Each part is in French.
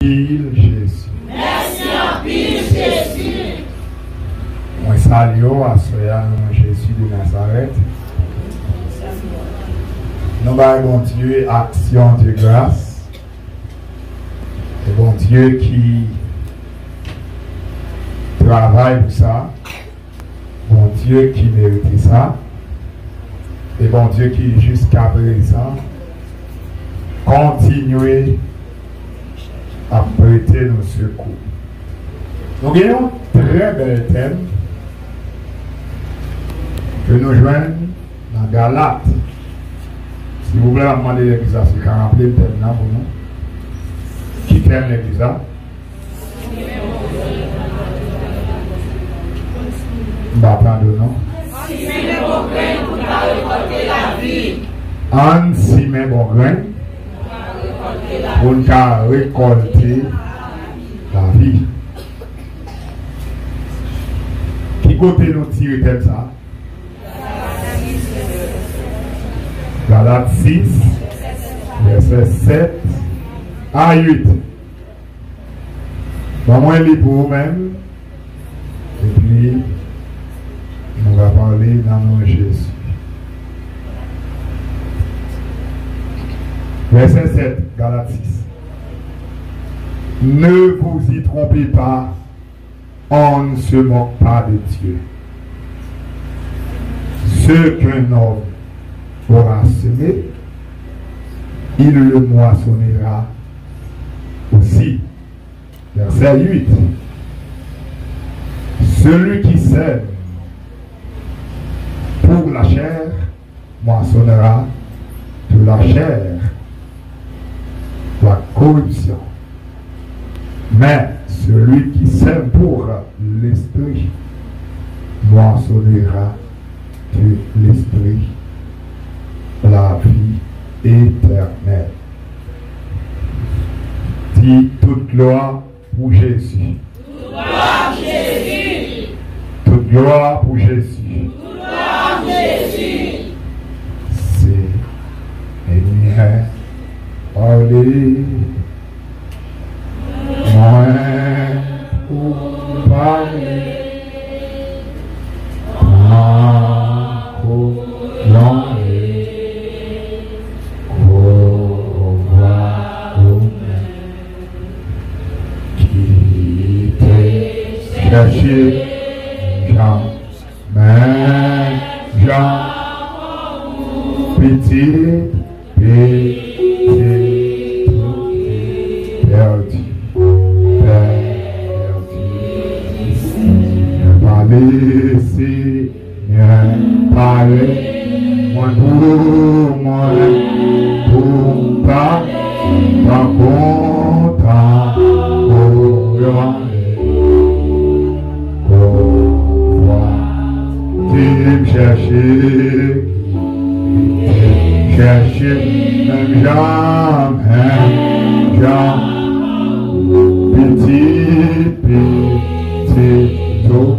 Jésus. Merci en pile, Jésus. Moi salue à Soya, Jésus de Nazareth. Nous avons bon Dieu, action de grâce. Et bon Dieu qui travaille pour ça. Bon Dieu qui mérite ça. Et bon Dieu qui jusqu'à présent continue à prêter nos secours. Nous avons un très bel thème que nous joignons dans Galate. Si vous voulez demander l'église, c'est quand rappeler le thème là pour nous. Qui t'aime l'église là? Je vais prendre le nom. Si mes bons grains pour récolter la vie. En si mes bons grains pour récolter la vie. Qui côté nous tire comme ça? Galates 6, verset 7 à 8. Bon, moi, je lis pour vous-même. Et puis, on va parler dans le nom de Jésus. Verset 7, Galates 6. Ne vous y trompez pas, on ne se moque pas de Dieu. Ce qu'un homme aura semé, il le moissonnera aussi. Verset 8. Celui qui sème pour la chair moissonnera de la chair la corruption. Mais celui qui sème pour l'esprit moissonnera de l'esprit la vie éternelle. Dis toute gloire pour Jésus. Toute gloire pour Jésus. Toute gloire pour Jésus. Toute gloire pour Jésus. Seigneur, parlez. Moi pour parler. Pour l'enlever. Pour voir qui t'est cherché. Jean, petit, perdu. Parlez, Seigneur, parlez, moi pour pas content, pour me chercher, même jamais, petit, tout,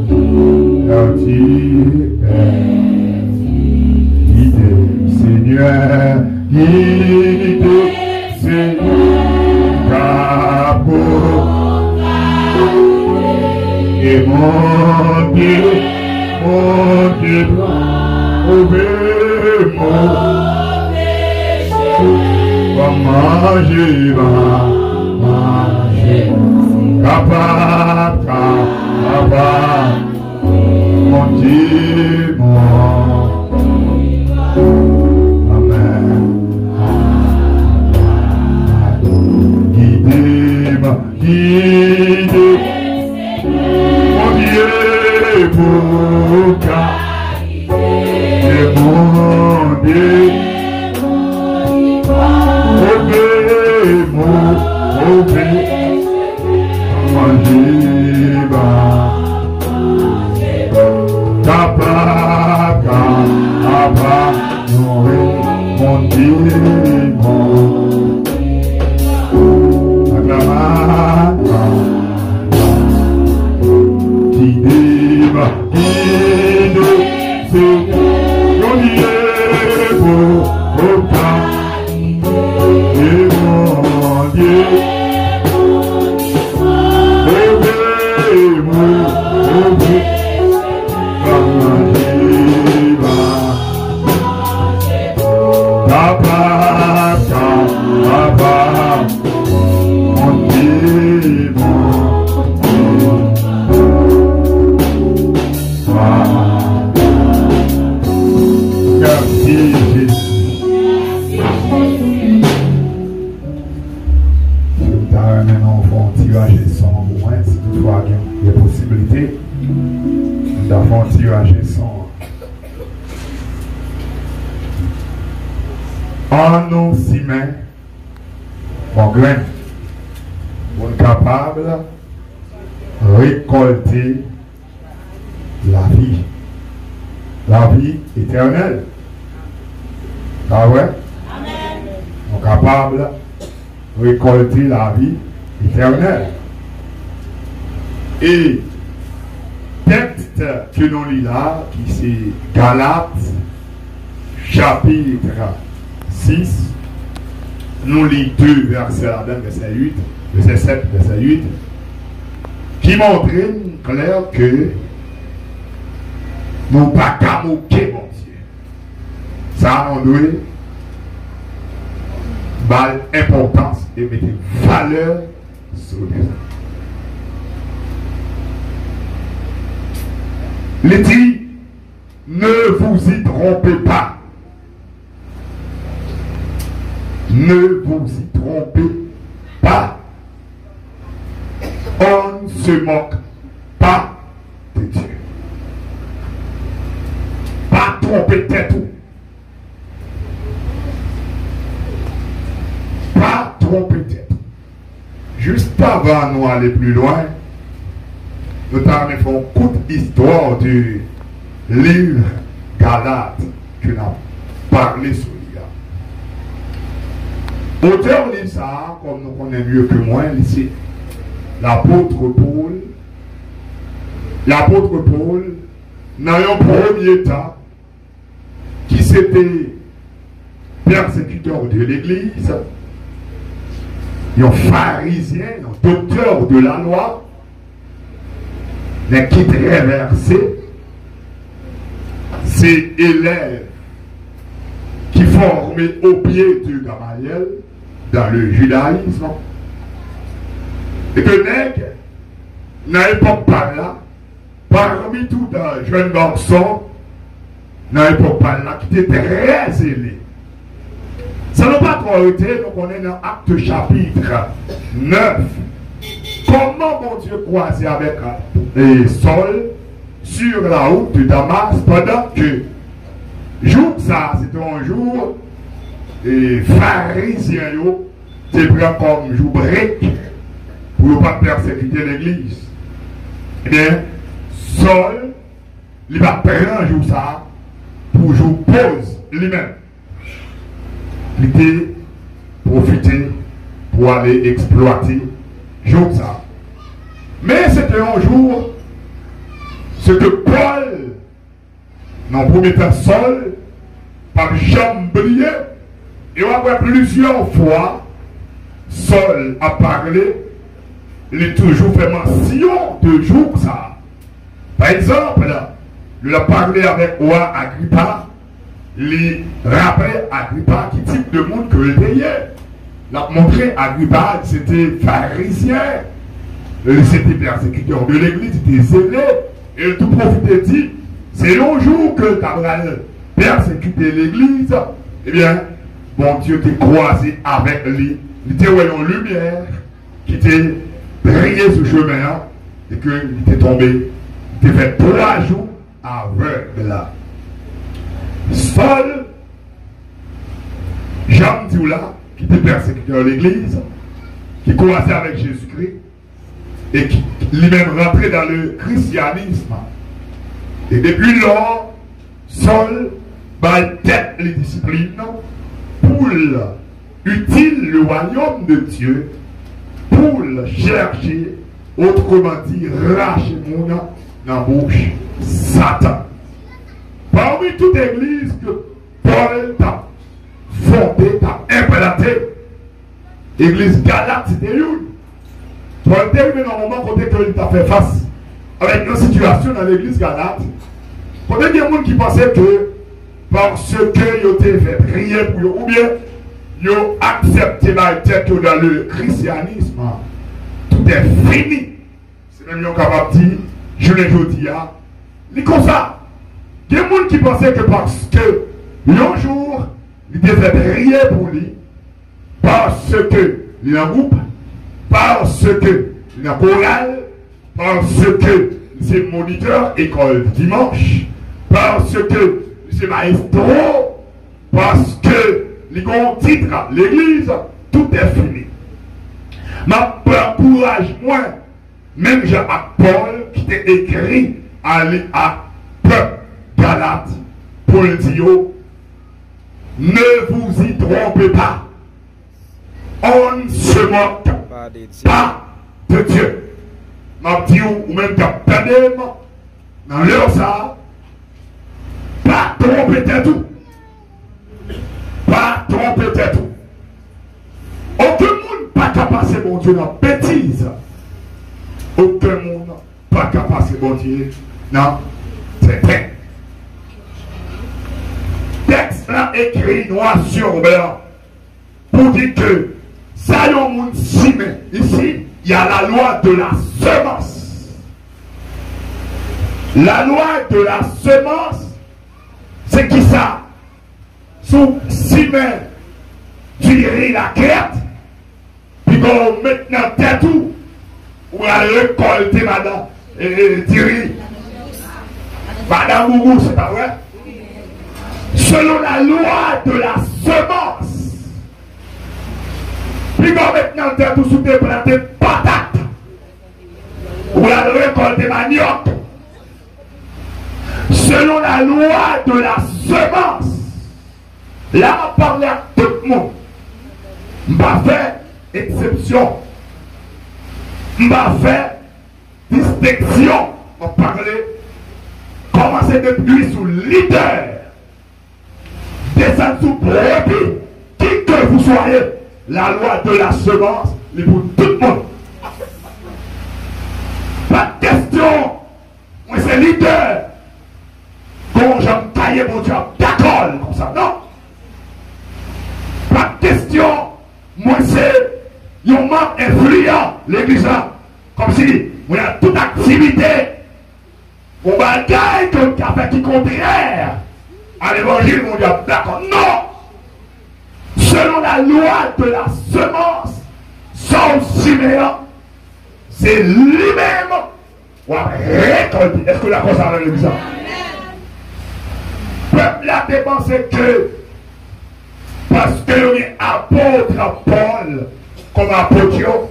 Seigneur, guide, Seigneur, et mon Dieu, manger, capable, mon Dieu, Amen. Guide, mon Dieu, pour et mon Dieu, Dieu, Merci Jésus. Si vous avez un enfant tirage sans moins, si toutefois il y a des possibilités d'avoir un tirage sans. En nous si main, mon grain, on est capable de récolter la vie éternelle. Ah ouais? Amen. On est capable de récolter la vie éternelle. Et texte que nous lisons là, qui c'est Galates, chapitre 6, nous lisons 2 versets là-dedans, verset 8, verset 7, verset 8, qui montre clair que nous ne pas qu'à moquer, mon Dieu. Ça, on doit donner importance et mettre valeur sur les. Il dit, ne vous y trompez pas. Ne vous y trompez pas. On ne se moque pas de Dieu. Pas tromper tête. Pas tromper tête. Juste avant nous aller plus loin, nous avons fait une courte histoire du livre Galates que nous avons parlé sur l'IA. Auteur de ça, comme nous connaissons mieux que moi, ici, l'apôtre Paul, dans un premier temps, qui s'était persécuteur de l'Église, un pharisien, un docteur de la loi, mais qui traversait ses élèves qui formaient au pied de Gamaliel dans le judaïsme. Et que nègre, dans l'époque par là, parmi tout un jeune garçon, dans l'époque par là, qui était très zélé. Ça n'a pas trop été, donc on est dans Acte chapitre 9. Comment mon Dieu croisait avec Saul sur la route de Damas pendant que jour ça, c'était un jour et pharisien, c'est pris comme jour break pour ne pas persécuter l'église. Eh bien, Saul, il va prendre un jour ça pour jouer pause lui-même. Il était profité pour aller exploiter jour ça. Mais c'était un jour, ce que Paul, dans le premier temps Saul, par jamais brillé, et après plusieurs fois, Saul a parlé, il a toujours fait mention de jour ça. Par exemple, il a parlé avec roi Agrippa, il rappelait Agrippa qui type de monde que il était. Il a montré Agrippa, c'était pharisien, c'était persécuteur de l'église, c'était zélé, et tout profité dit, c'est le jour que tu as persécuté l'église, eh bien, bon Dieu t'est croisé avec lui, il était en lumière, qui t'est brillé ce chemin, et qu'il était tombé, il était fait 3 jours aveugle là. Saul, Jean Dioula, qui était persécuteur de l'église, qui commençait avec Jésus-Christ, et qui lui-même rentrait dans le christianisme. Et depuis lors, Saul va tête les disciplines pour utile le royaume de Dieu, pour chercher, autrement dit, racher mon dans la bouche Satan. Parmi toute église que Paul t'a fondée, t'a implanté, l'église Galate, c'était une. Paul était arrivé dans le moment côté que il t'a fait face avec une situation dans l'église Galate. Quand il y a des gens qui pensaient que parce que ils ont fait prier pour eux, ou bien ils ont accepté la tête dans le christianisme, est fini. C'est même capable de dire, je ne le dis pas. C'est comme ça. Il y a des gens qui pensaient que parce que un jour, il devait prier pour lui, parce que il est en groupe, parce que il est en chorale, parce que c'est moniteur école dimanche, parce que c'est maestro, parce que les grands titres, l'église, tout est fini. Ma courage, moi, même Jean-Paul qui t'a écrit à peuple Galate pour le dire, ne vous y trompez pas. On ne se moque pas de Dieu. Ma dit ou même qu'à dans l'heure ça, pas tromper de tout. Pas tromper de tout. Aucun monde pas capable de passer mon Dieu dans la bêtise. Aucun monde pas capable de passer mon Dieu dans c'est vrai. Texte là écrit noir sur blanc pour dire que ça y a un monde si mais ici il y a la loi de la semence. La loi de la semence, c'est qui ça? Sous ciment, tu ris la crête, puis qu'on met dans tête tout, ou à récolter madame, tu ris. Madame Gougou, c'est pas vrai? Selon la loi de la semence, puis qu'on met dans tête tout sous tes plantes patates, ou à récolter manioc. Selon la loi de la semence, là on parle à tout le monde. On va faire exception. On va faire distinction. On va parler. Commencer depuis sous leader. Descendre sous brebis. Qui que vous soyez, la loi de la semence est pour tout le monde. Pas de question. Moi c'est leader. Quand j'aime tailler mon Dieu, d'accord comme ça, non? Pas de question. Moi, c'est un membre influent, l'église là. Comme si, on a toute activité. On va gagner comme café qui contraire à l'évangile, mon Dieu, d'accord. Non! Selon la loi de la semence, son Siméon, c'est lui-même. On va récolter. Est-ce que la chose avec l'église là? Le peuple a dépensé que parce que l'on est apôtre Paul comme apôtre,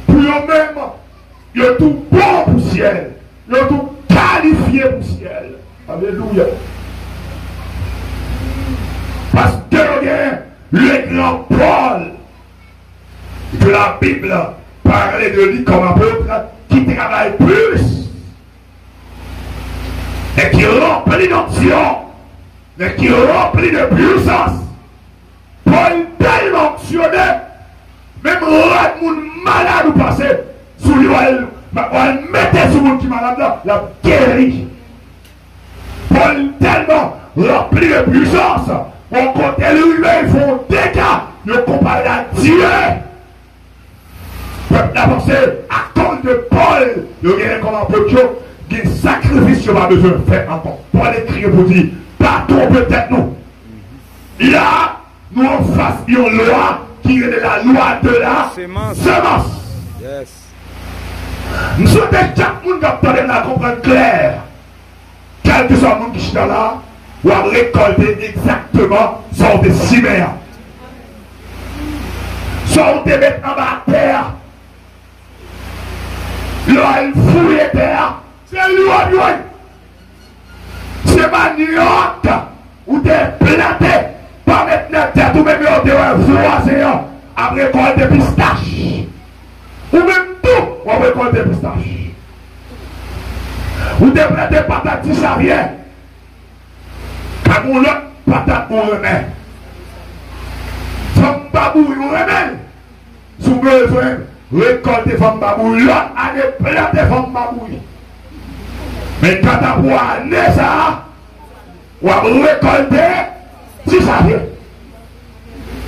pour eux-mêmes, ils ont tout bon pour le ciel, ils ont tout qualifié pour le ciel. Alléluia. Parce que l'on est le grand Paul de la Bible parlait de lui comme apôtre qui travaille plus. Et qui remplit d'onction, et qui remplit de puissance. Paul tellement fonctionné, même le monde malade ou passé, sous lui, on mettait sur le monde qui est malade là, la guérit. Paul tellement rempli de puissance, on compte lui, ils font des cas, ils comparent à Dieu. Peuple a pensé, à cause de Paul, il y a comme un peu de des sacrifices qu'on a besoin de faire encore. Pour aller crier pour dire, pas trop peut-être nous. Là, nous en face d'une loi qui est la loi de la semence. Yes. Nous sommes chaque monde qui a la comprendre clair. Quel que soit le monde qui est là, ou à récolter exactement son des cimères. Son des mettre en bas terre. Là, il fouille terre. C'est lui, c'est manioc ou des plantés, pas mettre la tête ou même des voisins, après récolter des pistaches. Ou même tout, on récolte des pistaches. Ou des plantés patates si ça vient. Quand on l'autre patate on remet. Femme babou, on remet. Sous besoin, récolter femme babou, l'autre année planter femme babou. Mais quand tu as ça, on va récolter si ça vient.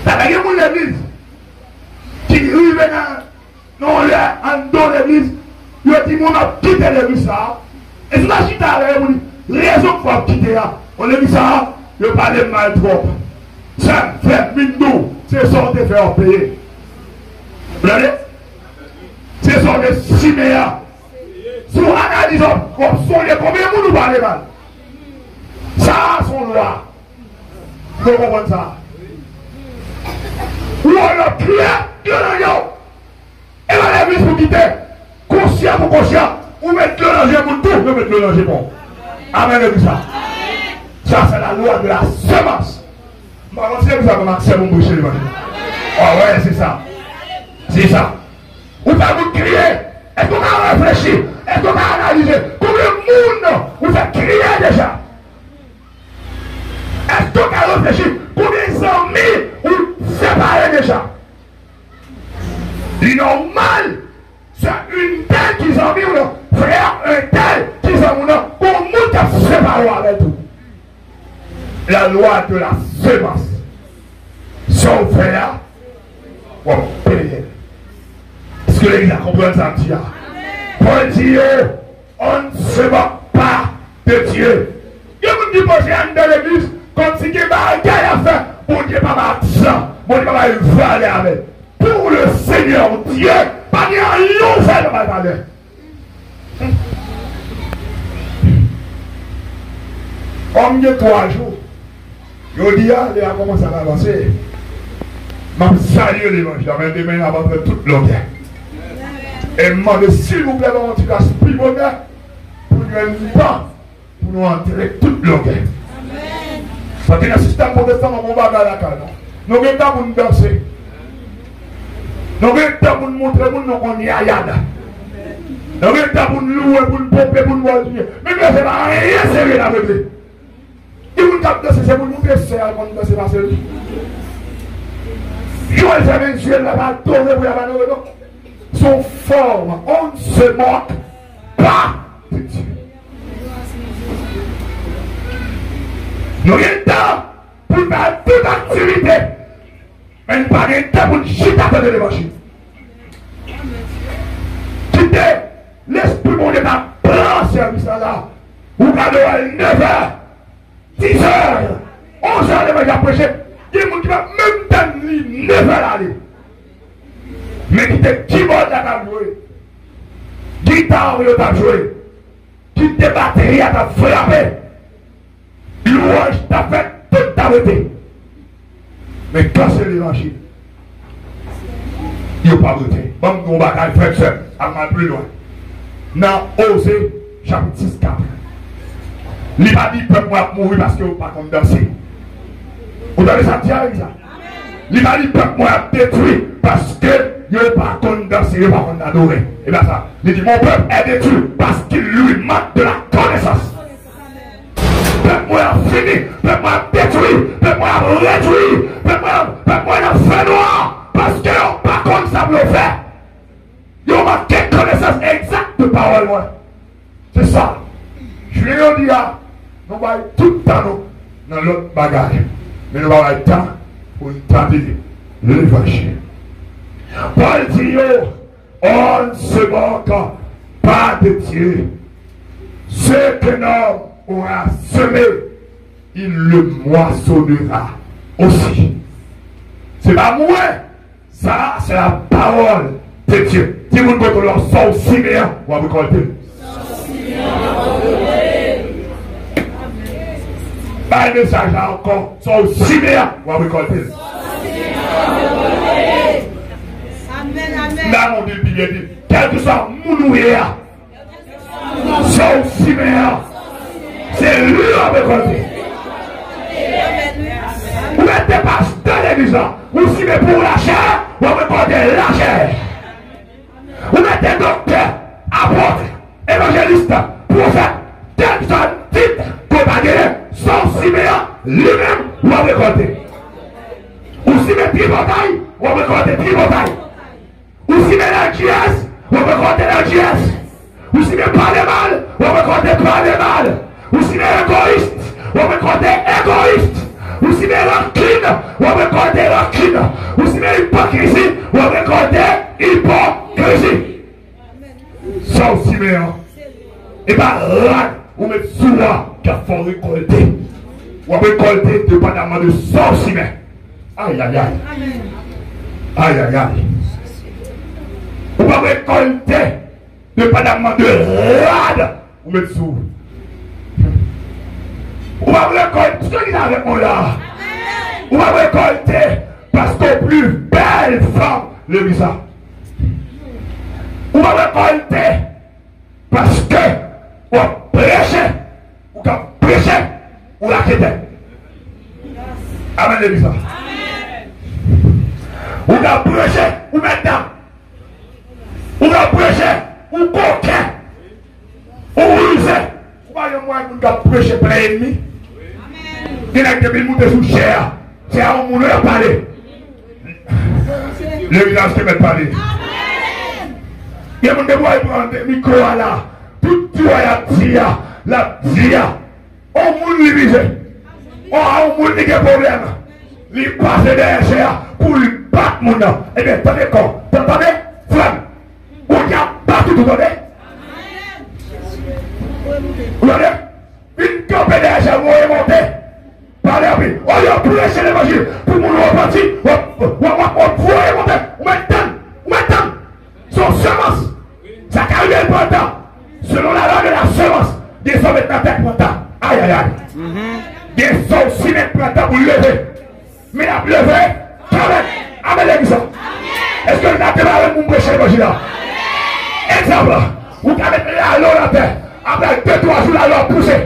T'as gagné mon église. Non, là, en dans l'église, il dit, on a quitté l'église ça. Et c'est la chute à raison pour quitter là. On a dit ça, il parle mal trop. Ça fait minou, c'est ça de faire payer. Vous voyez? C'est ça de Siméa. Si on analyse comme son combien de monde nous parle mal? Ça, son loi. Vous comprenez ça? Ou on a crié, Dieu dans yo. Et la l'église pour quitter. Conscient pour conscient. Ou mettre le danger pour tout, ou mettre le danger pour. Amen, ça. Ça, c'est la loi de la semence. Je vais vous dire comment c'est mon boucher. Oh, ouais, c'est ça. C'est ça. Vous pouvez vous crier. Est-ce qu'on a réfléchi? Est-ce qu'on a analysé? Combien de monde vous faites crier déjà? Est-ce qu'on a réfléchi? Combien d'amis vous séparez déjà? C'est normal. C'est une telle qui s'en mis ou non? Frère, un tel qui s'en mis ou non? Comment tu as séparé avec tout? La loi de la semence. Son frère, on paye. Est-ce que l'église a compris ça? Pour Dieu, on ne se moque pas de Dieu. Il y a des gens dans l'église comme si il y avait un gars à faire. Bon Dieu, pas ça. Bon Dieu, pas valer avec. Pour le Seigneur Dieu, pas de rien faire de ma valeur. Comme il y a 3 jours, je dis, il a commencé à avancer. Je salue l'évangile, mais demain, avant de toute longueur. Et je demande, s'il vous plaît, on tire l'esprit bonheur pour nous pas, pour nous entrer toute longueur. Parce que le système protestant, on va dans la canne. Nous avons temps pour nous danser. Nous avons temps pour nous montrer qu'on est à Yada. Nous avons temps pour nous louer, pour nous pomper, pour nous voir. Mais ce n'est pas rien sérieux avec lui. Et vous danser, c'est pour nous baisser quand nous dansons dans ce lieu. Joël Vénezuela n'a pas tourné pour la manœuvre. Son forme, on ne se moque pas de Dieu. Nous avons temps pour faire toute activité, mais nous n'avons pas temps pour chuter de l'évangile. Quittez l'esprit mon n'est pas blanc service là. Vous regardez 9h, 10h, 11h, l'évangile à prêcher. Il y a des gens qui vont même temps 9h aller. Mais qui te keyboard à jouer, guitare à jouer, qui te batterie à frapper, louange t'a fait toute ta beauté. Mais quand c'est l'évangile, il n'y a pas de beauté. Bon, on va faire ça, à mal plus loin. Dans Osée, chapitre 6, 4. Il n'a pas dit peuple moi mourir parce que vous ne pouvez pas danser. Vous avez ça dire avec ça? Il n'a pas dit peuple moi détruit parce que il n'est pas condamné, il n'est pas adoré. Et bien ça, il dit mon peuple est détruit parce qu'il lui manque de la connaissance. Peuple moi a fini, peuple moi a détruit, peuple moi a réduit, peuple moi a fait noir parce qu'il n'a pas comme ça le faire. Il n'a pas de connaissance exacte de parole. C'est ça. Je lui ai dit, nous allons tout le temps dans l'autre bagage. Mais nous allons le temps pour nous traduire l'évangile. Paul dit, on ne se moque pas de Dieu. Ce qu'un homme aura semé, il le moissonnera aussi. C'est pas moi, ça c'est la parole de Dieu. Si vous ne pouvez pas son Siméon, on va vous compter. Pas un message là encore, son Siméon, on va vous compter. Là, mon Dieu, quel que soit Mounouéa, son Siméon, c'est lui qui va compter. Vous mettez pas dans l'église, vous signez pour la chair, vous va compter la chair. Vous mettez docteur, apôtre, évangéliste, prophète, quel que soit le titre, compagnie, son Siméon, lui-même, vous va compter. Vous signez tripotaille, vous va compter tripotaille. Ou si la GS, on va compter la GS. Ou si parler mal, on va compter parler mal. Ou si égoïste, on va compter égoïste. Ou si rancune, on va compter rancune. Ou si hypocrisie, on va compter hypocrite. Siméon. Et pas là, on met sous là, qu'il faut récolter. On va récolter dépendamment de son Siméon. Aïe, aïe, aïe. Aïe, aïe, aïe. On va récolter dépendamment de rade. On met sous. On va récolter. Ce qui est avec moi là. On va récolter parce que plus belle femme, le visa. On va récolter parce que on va prêcher, on va prêcher, on va quitter. Amen, le visa. On va prêcher, on va mettre. On va prêcher, on coquin, on ruse. On va y avoir un gars prêcher pour l'ennemi. Il y a des gens qui sont chers. C'est à un monde à parler. Le village qui m'a parlé. Il y a des gens qui vont prendre le micro là. Tout le monde la dia. On monde divisé. On a un monde qui a des problèmes. Il passe derrière pour lui battre mon nom. Eh bien, t'entendez quoi? T'entendez? Flamme. On y a battu tout le monde. Vous voyez? Une campagne derrière vous est montée. Parlez à lui. On y a prêché l'évangile pour mon reparti. On pourrait monter. On m'attend. Son semence. Ça carrière est important. Selon la loi de la semence. Des hommes est dans tête printemps. Aïe, aïe, aïe. Des hommes aussi mettent printemps pour lever. Mais la lever, quand même. Amen, l'église. Est-ce que vous avez démarré pour prêcher l'évangile là? Exemple. Vous avez mis la loi dans la terre. Après 2-3 jours, la loi poussée.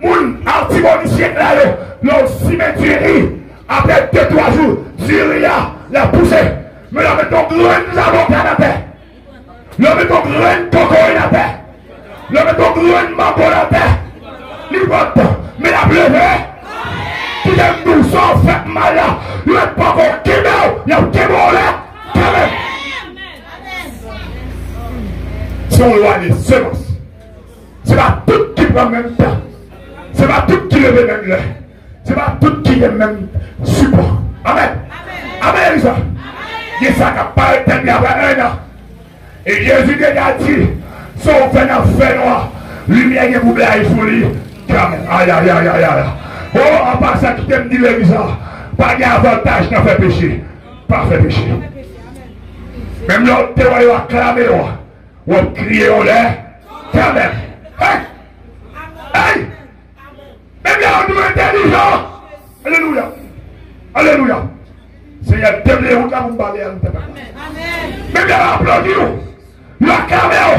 Moun antimonicienne là, le cimetière, après 2-3 jours, Syria l'a poussé. Mais là, mettons grain nous avons dans la terre. Là, mettons grain coco dans la terre. Là, mettons grain mango dans la terre. L'hypote, mais la pleuve, qui aime nous sans fait mal là, il n'est pas encore kémel, il y a un kémel là, quand même. Si on voit les semences, c'est pas tout qui prend en même temps. C'est pas tout qui lève même là. C'est pas tout qui est même support. Amen. Amen. Ça. Il y a ça qui a pas été après 1 an. Et Jésus a dit, sauf un fait noir, lumière qui vous blague pour lui. Aïe, aïe, aïe, aïe, aïe. Oh, en passant qui t'aime dit l'église, pas d'avantage n'a fait péché. Pas fait péché. Même l'autre, tu vas acclamer, ou crier au lait, quand même. Hey! Hey! Même là, on est intelligent. Alléluia. Alléluia. Seigneur, donne les routes là pour me parler à nous. Même là, on applaudit nous. La caméra.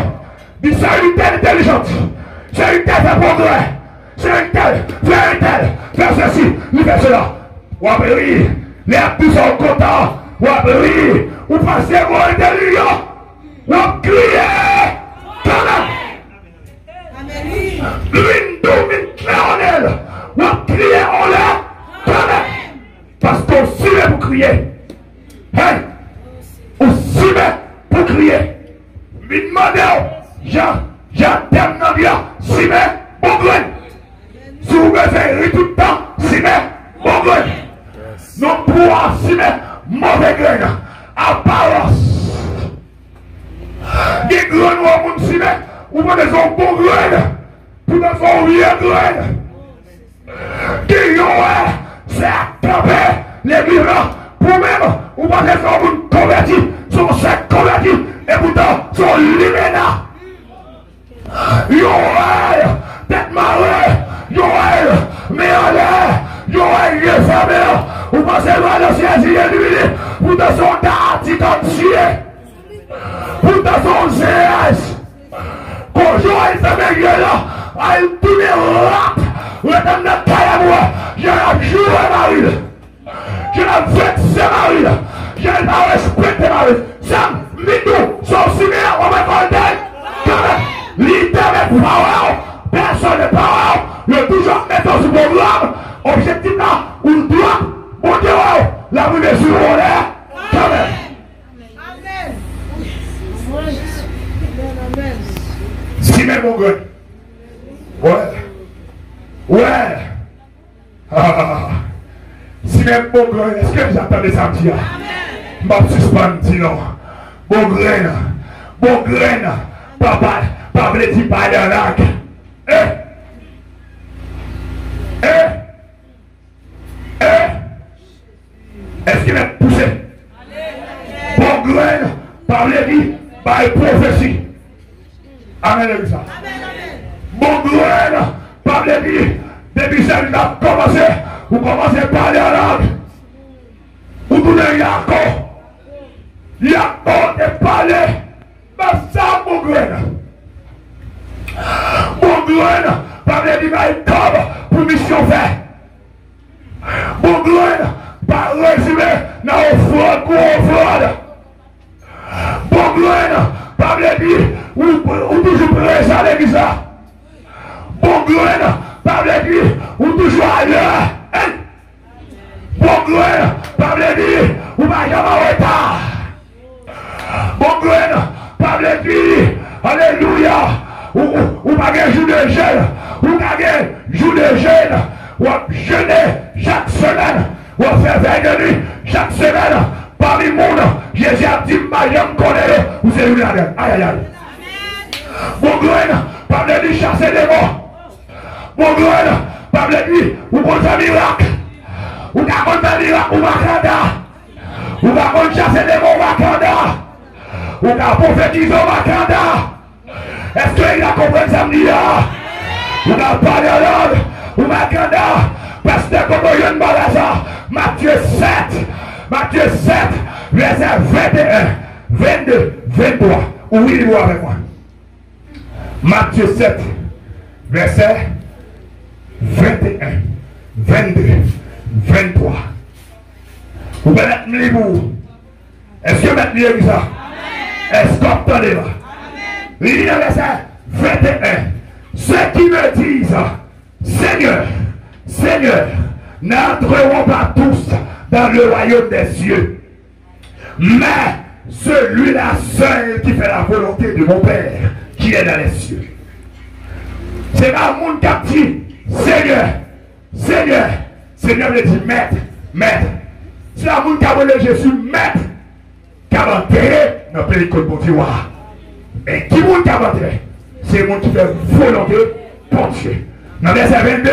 Dit ça, une telle intelligente. C'est une telle de progrès. C'est une telle. Faire ceci. Il fait cela. Ou après, les abus sont contents. Ou après, ou passez vos intelligents. Ou criez. Quand même. L'une domine claironnelle. On crier en l'air. Quand même. Parce qu'on s'y met pour crier. Hey. On s'y met pour crier. Mais demandez, Jean t'aime dans bien. S'y met, bon grain. Si vous besoin tout le temps, s'y met, bon grain. Non pouvoir s'y met, mauvais grain. Apparence. Des grains noirs, on s'y met, ou pas des bon grain. Tout à fait, on vient grain. Qui c'est à camper les vivants. Pour même, ou pas des gens convertis, sont secs convertis, et pourtant, sont liménats. Yoel, tête marée, Yoel, mais en l'air, Yoel, il est fermé. Ou pensez loin de ciel, il est lumine, pourtant son date, il t'en tue. Pourtant son zèle. Quand Joël fermé, il est là, il tourne rap. Redame de taille à moi, je la joue à Marie. Je la vexe à Marie. Je n'ai pas respecté Marie. Sam, Midou, son cinéma, on va faire l'éternel power, personne n'est power, le toujours mettre sur programme, objectif là, où le doigt, mon Dieu, la rue est sur le l'air, quand même. Amen. Si même mon gars. Ouais. Si même mon gars, est-ce que vous attendez ça me dire? Je vais suspendre, sinon. Bon grain. Papa, papa, dit parler en langue. Est-ce qu'il est poussé? Bon graine, par les dit, par les prophéties. Amen, ça. Bon graine, par les dit, depuis ça, il a commencé, vous commencez à parler en langue. Vous tournez Yaakov. Yaakov est parlé, mais ça, bon graine. Bon graine, par les dit, comme pour mission faite. Bon graine, par résumé, dans le fraude. Bon graine, par les dit, ou toujours présent à l'église. Bon graine, par les dit, ou toujours ailleurs. Bon graine, par les dit, ou pas jamais en retard. Bon graine, par les dit, alléluia, ou pas un jour de jeûne, ou pas un jour de jeûne, ou jeûner chaque semaine, ou faire veille de nuit chaque semaine, parmi le monde, Jésus a dit, ma jambe connaît, vous êtes lui là-dedans. Aïe aïe aïe. Bon graine, par les dit, chasser les morts. Bon graine, par les dit, ou contre un miracle. Ou pas contre un miracle, ou Wakanda. Ou pas contre chasser les morts, Wakanda. Ou pas prophétiser Wakanda. Est-ce qu'il a compris ça me dit là? Ou pas parler à l'ordre, ou Wakanda. Parce que comme il y a une balasa, Matthieu 7, verset 21, 22, 23. Oui, il avec moi. Matthieu 7, verset 21, 22, 23. Vous pouvez mettre les bouts. Est-ce que vous mettez les bouts ça? Est-ce que vous entendez là? Il dit dans verset 21. Ceux qui me disent, Seigneur, Seigneur, n'entreront pas tous dans le royaume des cieux, mais celui-là seul qui fait la volonté de mon Père qui est dans les cieux. C'est pas le monde qui a dit, Seigneur, Seigneur, Seigneur me dit, Maître, Maître. C'est la monde qui a volé Jésus, Maître, qui a enterré dans le pays de bon Dieu. Et qui monde qui a enterré? C'est le monde qui fait volonté pour Dieu. Dans les verset 22,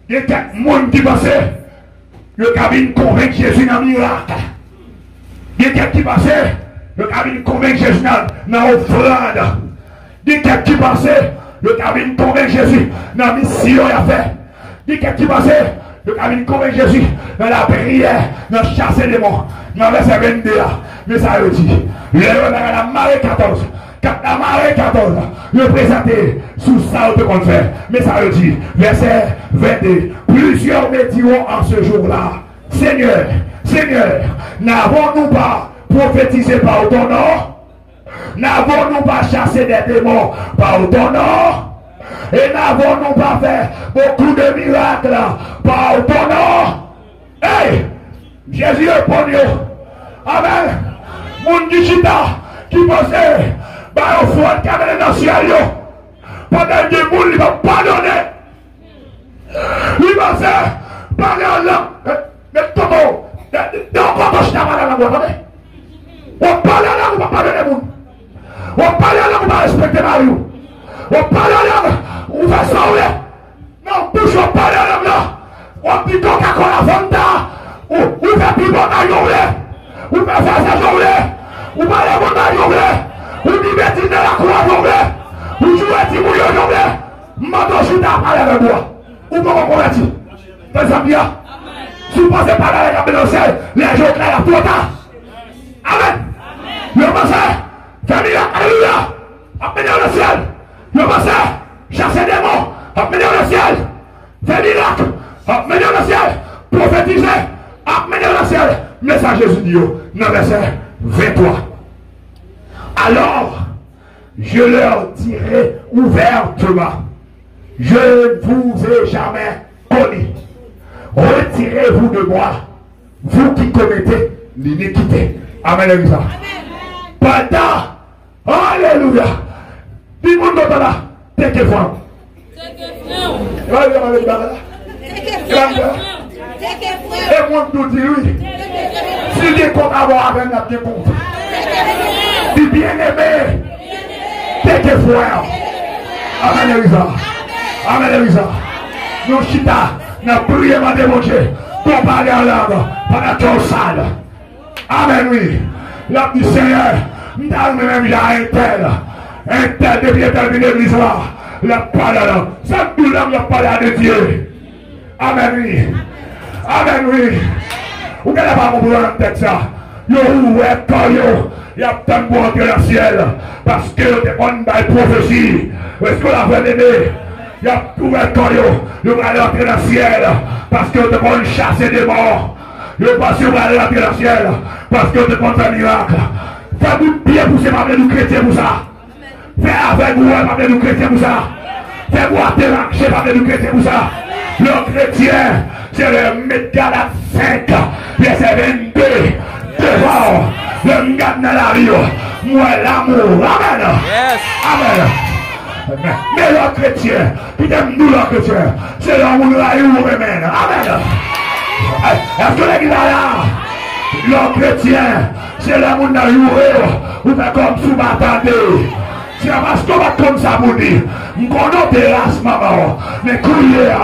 il y a quelques monde qui pensaient, le cabine convainc Jésus dans le miracle. Il y a quelques qui pensaient, le cabine convainc Jésus dans l'offrande. Il y a quelques qui pensaient, le cabine convainc Jésus dans la mission qu'il a fait. Il y a quelques qui pensaient, le cabine convainc Jésus dans la prière, dans le chasser des morts. Dans le verset 22, mais ça veut dire, la marée 14. La marée 14, le présenter sous ça de qu'on fait. Mais ça veut dire, verset 22, plusieurs me diront en ce jour-là, Seigneur, Seigneur, n'avons-nous pas prophétisé par ton nom? N'avons-nous pas chassé des démons par ton nom? Et n'avons-nous pas fait beaucoup de miracles par ton nom? Hey! Jésus répond, Amen. Mon Gishita qui pensait, bah, au fond, qui avait dans le ciel, pendant que les gens ne vont pas donner. Il pensait, parler en langue, mais comment? Comment je t'ai parlé en langue, on parle en langue, on va pas donner les gens. On parle en langue, on va respecter Mario. On parle en langue, on va sauver. Non, toujours parler en langue là. On dit Coca-Cola Fanta. Ou fait plus bon à journée. Ou fait faire sa journée. Ou parler bon à journée. Ou dit bêtise de la croix journée. Ou jouer petit bouillon journée. Mando chita parler avec moi. Ou comment convertir. Fais ça bien. Si vous pensez parler avec le ciel, les gens clairs à tout temps. Amen. Le passé. Famille, alléluia. Amenez le ciel. Le passé. Chasser des mots. Amenez le ciel. Fais miracle. Amenez le ciel. Prophétiser. Amenez le ciel. Message Jésus dit, dans verset 23. Alors, je leur dirai ouvertement, je ne vous ai jamais connu. Retirez-vous de moi, vous qui commettez l'iniquité. Amen. Amen. Pendant, alléluia. Dis-moi là, t'es que femme. Et moi, je dis oui. Si les comptes avoir avec la bien compte. Dis bien aimé. T'es que frère. Amen, Elisa. Amen, Elisa. Nous chita, nous prions de mon Dieu. Pour parler en langue, pendant ton sale. Amen, oui. La dit Seigneur, nous avons même déjà un tel devient terminé l'église là. La parole, cette douleur, la parole de Dieu. Amen, oui. Amen, oui. Vous n'avez pas compris le texte ça. Yo, ouais, quand yo, il y a tant de monde dans le ciel. Parce que tu es une belle prophétie. Est-ce que la vraie aimé? Il y a tout le temps yo, va aller entrer dans le ciel. Parce que tu es chasser des morts. Yo, parce que vous allez entrer dans le ciel. Parce que tu es un miracle. Faites-vous bien pour ces mamans nous chrétiens pour ça. Faites avec vous, mamans nous chrétiens pour ça. Faites-vous atterrir, mamans nous chrétiens pour ça. Le chrétien, c'est le Mégalate 5, verset 22. Devant le gars dans la vie, moi l'amour. Amen. Yes. Amen. Mais le chrétien, qui aime nous le chrétien, c'est l'amour là et vous remène. Amen. Est-ce que l'église là, le chrétien, c'est l'amour dans le vous faites comme sous m'attendez. C'est parce qu'on va comme ça pour dire, nous connaissons des races, maman, mais couillés,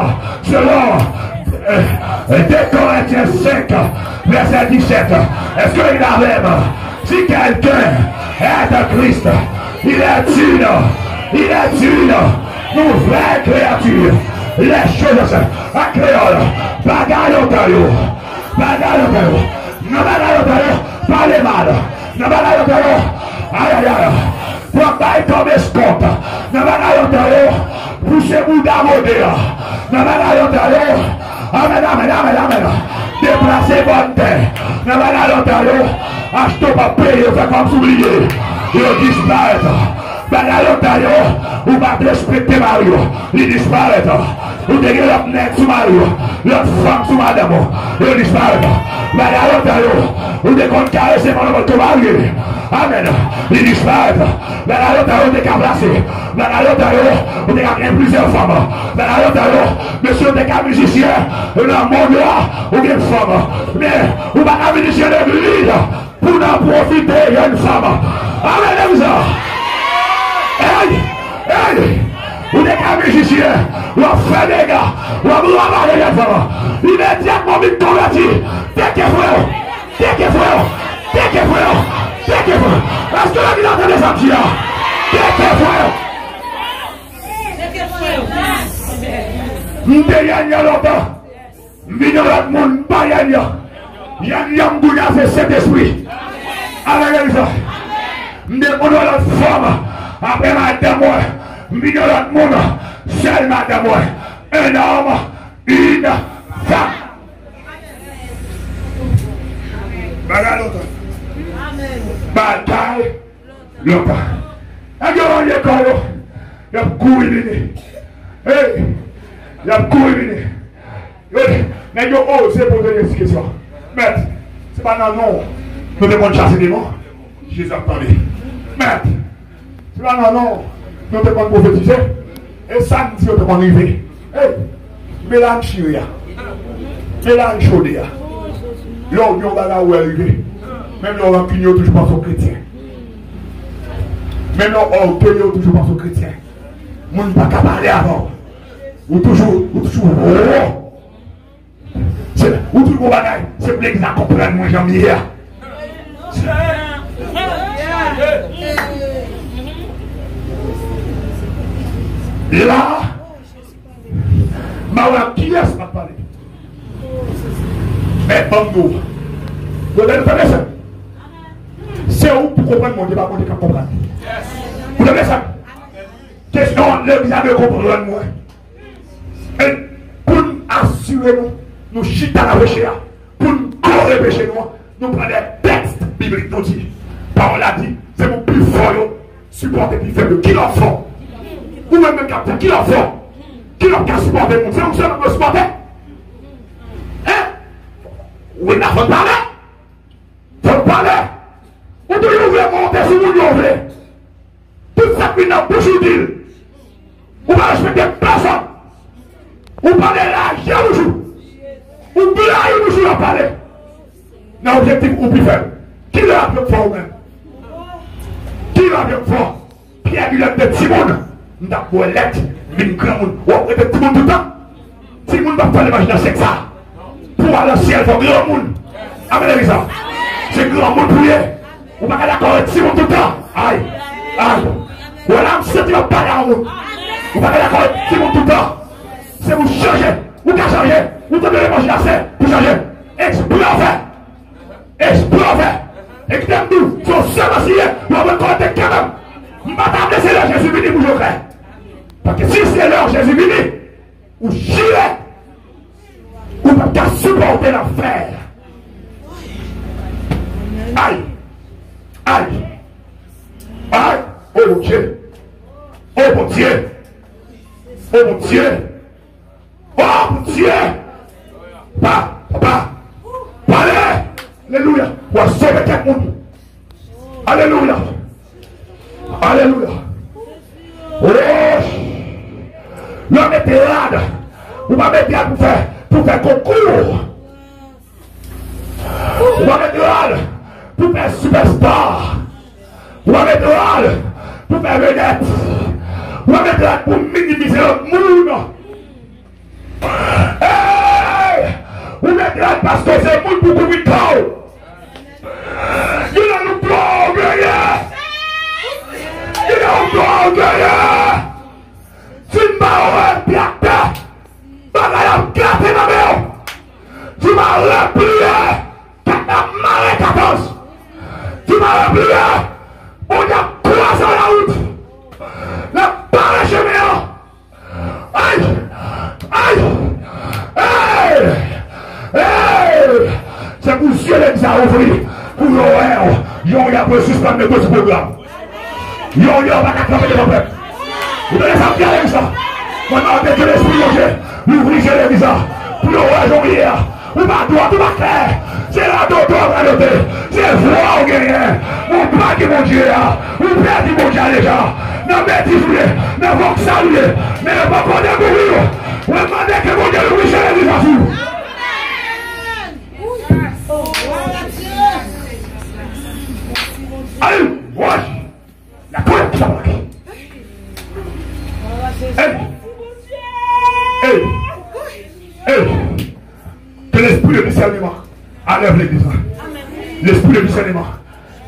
selon 2 Corinthiens 5, verset 17. Est-ce qu'il a même, si quelqu'un est un Christ, il est une nouvelle créature. Les choses, à créole, bagaille au taillot, parlez mal, ne bagaille au taillot, aïe aïe aïe. Pour bailler comme escompte, ne bagaille au taillot, poussez-vous d'amodéa, ne bagaille au taillot, amen, amen, amen, amen. Déplacez votre terre, ne bagaille au taillot, achetez pas payer, faites comme s'oublier, il disparaît. Bagaille au taillot, ou pas respecter Mario, il disparaît. Ou déguer l'autre nègre sous Mario, l'autre femme sous madame, il disparaît. Bagaille au taillot, ou des comptes caresser par le Mario, amen, il disparaît. Bagaille au taillot, des cas placés. Bagaille au taillot, ou des cas plusieurs femmes. Bagaille au taillot, monsieur des cas musiciens, le monde là, ou des femmes. Mais, ou pas un musicien de l'église, pour en profiter, il y a une femme. Amen, comme ça. Hey! Ou des cas musiciens, ou on fait des gars, ou on va parler des femmes. Immédiatement, vite converti. T'es que frère. Est-ce que la vie entend des sorties là? T'es que frère. Nous dégagnons longtemps. Nous l'autre monde, pas gagnant. Yann Gouya, c'est cet esprit. Avec ça. Nous demandons l'autre femme. Après madame, nous l'autre monde. Seul madame, un homme, une femme. Bagaille longtemps. Bataille longtemps. Et on y est quand il y a couru venu. Hey, il y a couru venu. Mais il a osé poser des questions. Maître, c'est pas non, nous devons chasser des mots. Jésus attendez. Maître, c'est pas non, nous devons prophétiser. Et ça, nous devons arriver. Hey, mélange chouia. Mélange chaudia. Là, on va là où arriver. Même là, on va punir toujours pas aux chrétiens. Même là, on va punir toujours pas aux chrétiens. On ne peut pas parler avant. Ou toujours. Ou toujours bagaille. C'est pour l'église à comprendre, moi, j'en hier. Là, qui est-ce à parler? Mais bon, vous avez entendu ça? C'est où pour comprendre mon débat, mon débat comprendre? Vous avez ça? Question, l'église a de comprendre moi. Et pour nous assurer nous chita la péché, pour nous corriger le péché, nous prenons des textes bibliques, nous dit. Parole a dit, c'est mon plus fort, supporter plus faible. Qui l'en font? Ou même le capitaine, qui l'en font? Qui l'en a supporté? C'est vous seul qui me supporter? Hein? Oui, il faut parler. Faut parler. Ou toujours voulez monter sur vous, vous voulez. Tout ça qui n'a pas d'huile. Ou pas respecter personne. Ou parler là, j'ai un jour. Ou bien là, il nous a parlé. Dans l'objectif ou plus faible. Qui l'a plus fort même? Qui l'a plus fort? Pierre Gulette de Timon. Nous avons pour l'être, une grande monde. On est de Timon tout le temps. Timon va faire l'imagination avec ça. Pour aller au ciel, il faut grand monde. Amen, ça. C'est grand monde pour lui. On va pas d'accord avec Timon tout le temps. Aïe, aïe. Voilà, c'est tu vas parler à vous. On va pas d'accord avec Timon tout le temps. C'est vous changer. Vous pouvez changer. Vous devez l'imagination pour changer. Exploser. Exploser. Et que t'aimes-nous, son seul assis, vous avez compté quand même. Madame, c'est l'heure Jésus venu pour jouer. Parce que si c'est l'heure Jésus venu, vous chirez, vous ne pouvez pas supporter l'affaire. Aïe, aïe, aïe, oh mon Dieu, oh mon Dieu, oh mon Dieu, oh mon Dieu, papa, parlez, alléluia, on va sauver quelqu'un. Alléluia. Alléluia. Oh, l'homme est malade. Vous m'avez dit pour faire concours. Vous m'avez dit pour faire superstar. Vous m'avez dit pour faire vedette. Vous m'avez dit pour minimiser le monde. Hey! Vous m'avez dit parce que c'est le monde beaucoup plus tôt. Il a nous progrès. Il a progrès. Tu m'as replié. Bagaya gâté ma mère. Tu m'as replié. Quand t'as marre 14. Tu m'as replié. On a croisé la route. La barre chemin. Aïe. Aïe. Hey. Hey. C'est pour Dieu les a ouvert. Pour l'horaire. Yon y a pas suspendre le programme. Yon va camper devant le peuple. Vous devez ça bien avec ça. Maintenant, avec l'esprit manger, vous ouvrez les visas. Pour l'horaire, j'en ai. Ou pas droit, tout va clair. C'est la docteur à noter. C'est voix au guerrier. Ou pas qui mon Dieu. Ou père qui mon Dieu déjà. Non, mais dis-vous, ne faut que saluer. Mais ne faut pas découvrir. Ou demander que mon Dieu ouvre les visas sur vous. Allez, wesh. La colère qui s'appelle. Que l'esprit de discernement enlève l'église. L'esprit de discernement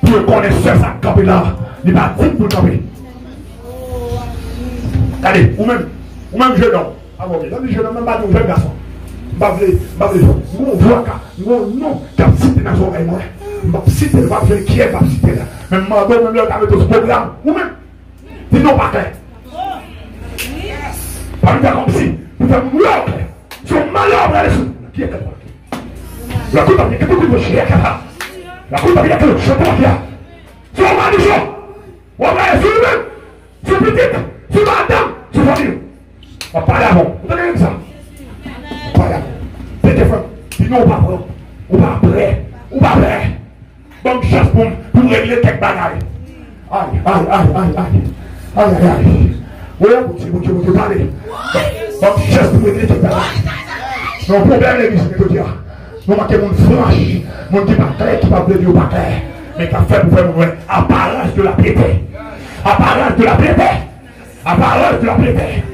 pour connaître ça camper là. Il va dire pour camper. Allez, ou même jeune homme. Ah bon, jeune homme, même pas de jeune garçon. On voit que non, capacité dans son oreille. Capacité, qui est capacité là. Même madame, même le avec ce programme. Ou même, dis non pas clair. Pas une comme si, vous faites mourir. Son malheur, qui est capable. La coupe a mis quelque chose de chier. La coupe a mis quelque chose de chier. Son malheur. On va aller sur lui-même. Sur petite, sur madame, sur famille. On va parler avant. Vous avez ça. On va parler avant. Téléphone. Dis non, pas prêt. On va prêt. On va prêt. Bonne chance pour régler quelques bagailles. Aïe. Oui, vous parlez. Bonne chance pour régler quelques bagailles. Non, problème, l'église, je veux dire. Nous manquons mon franche, mon qui pas clair, qui pas bleu, pas clair. Mais qu'a fait pour faire mon apparence de la piété. Apparence de la piété. Apparence de la piété.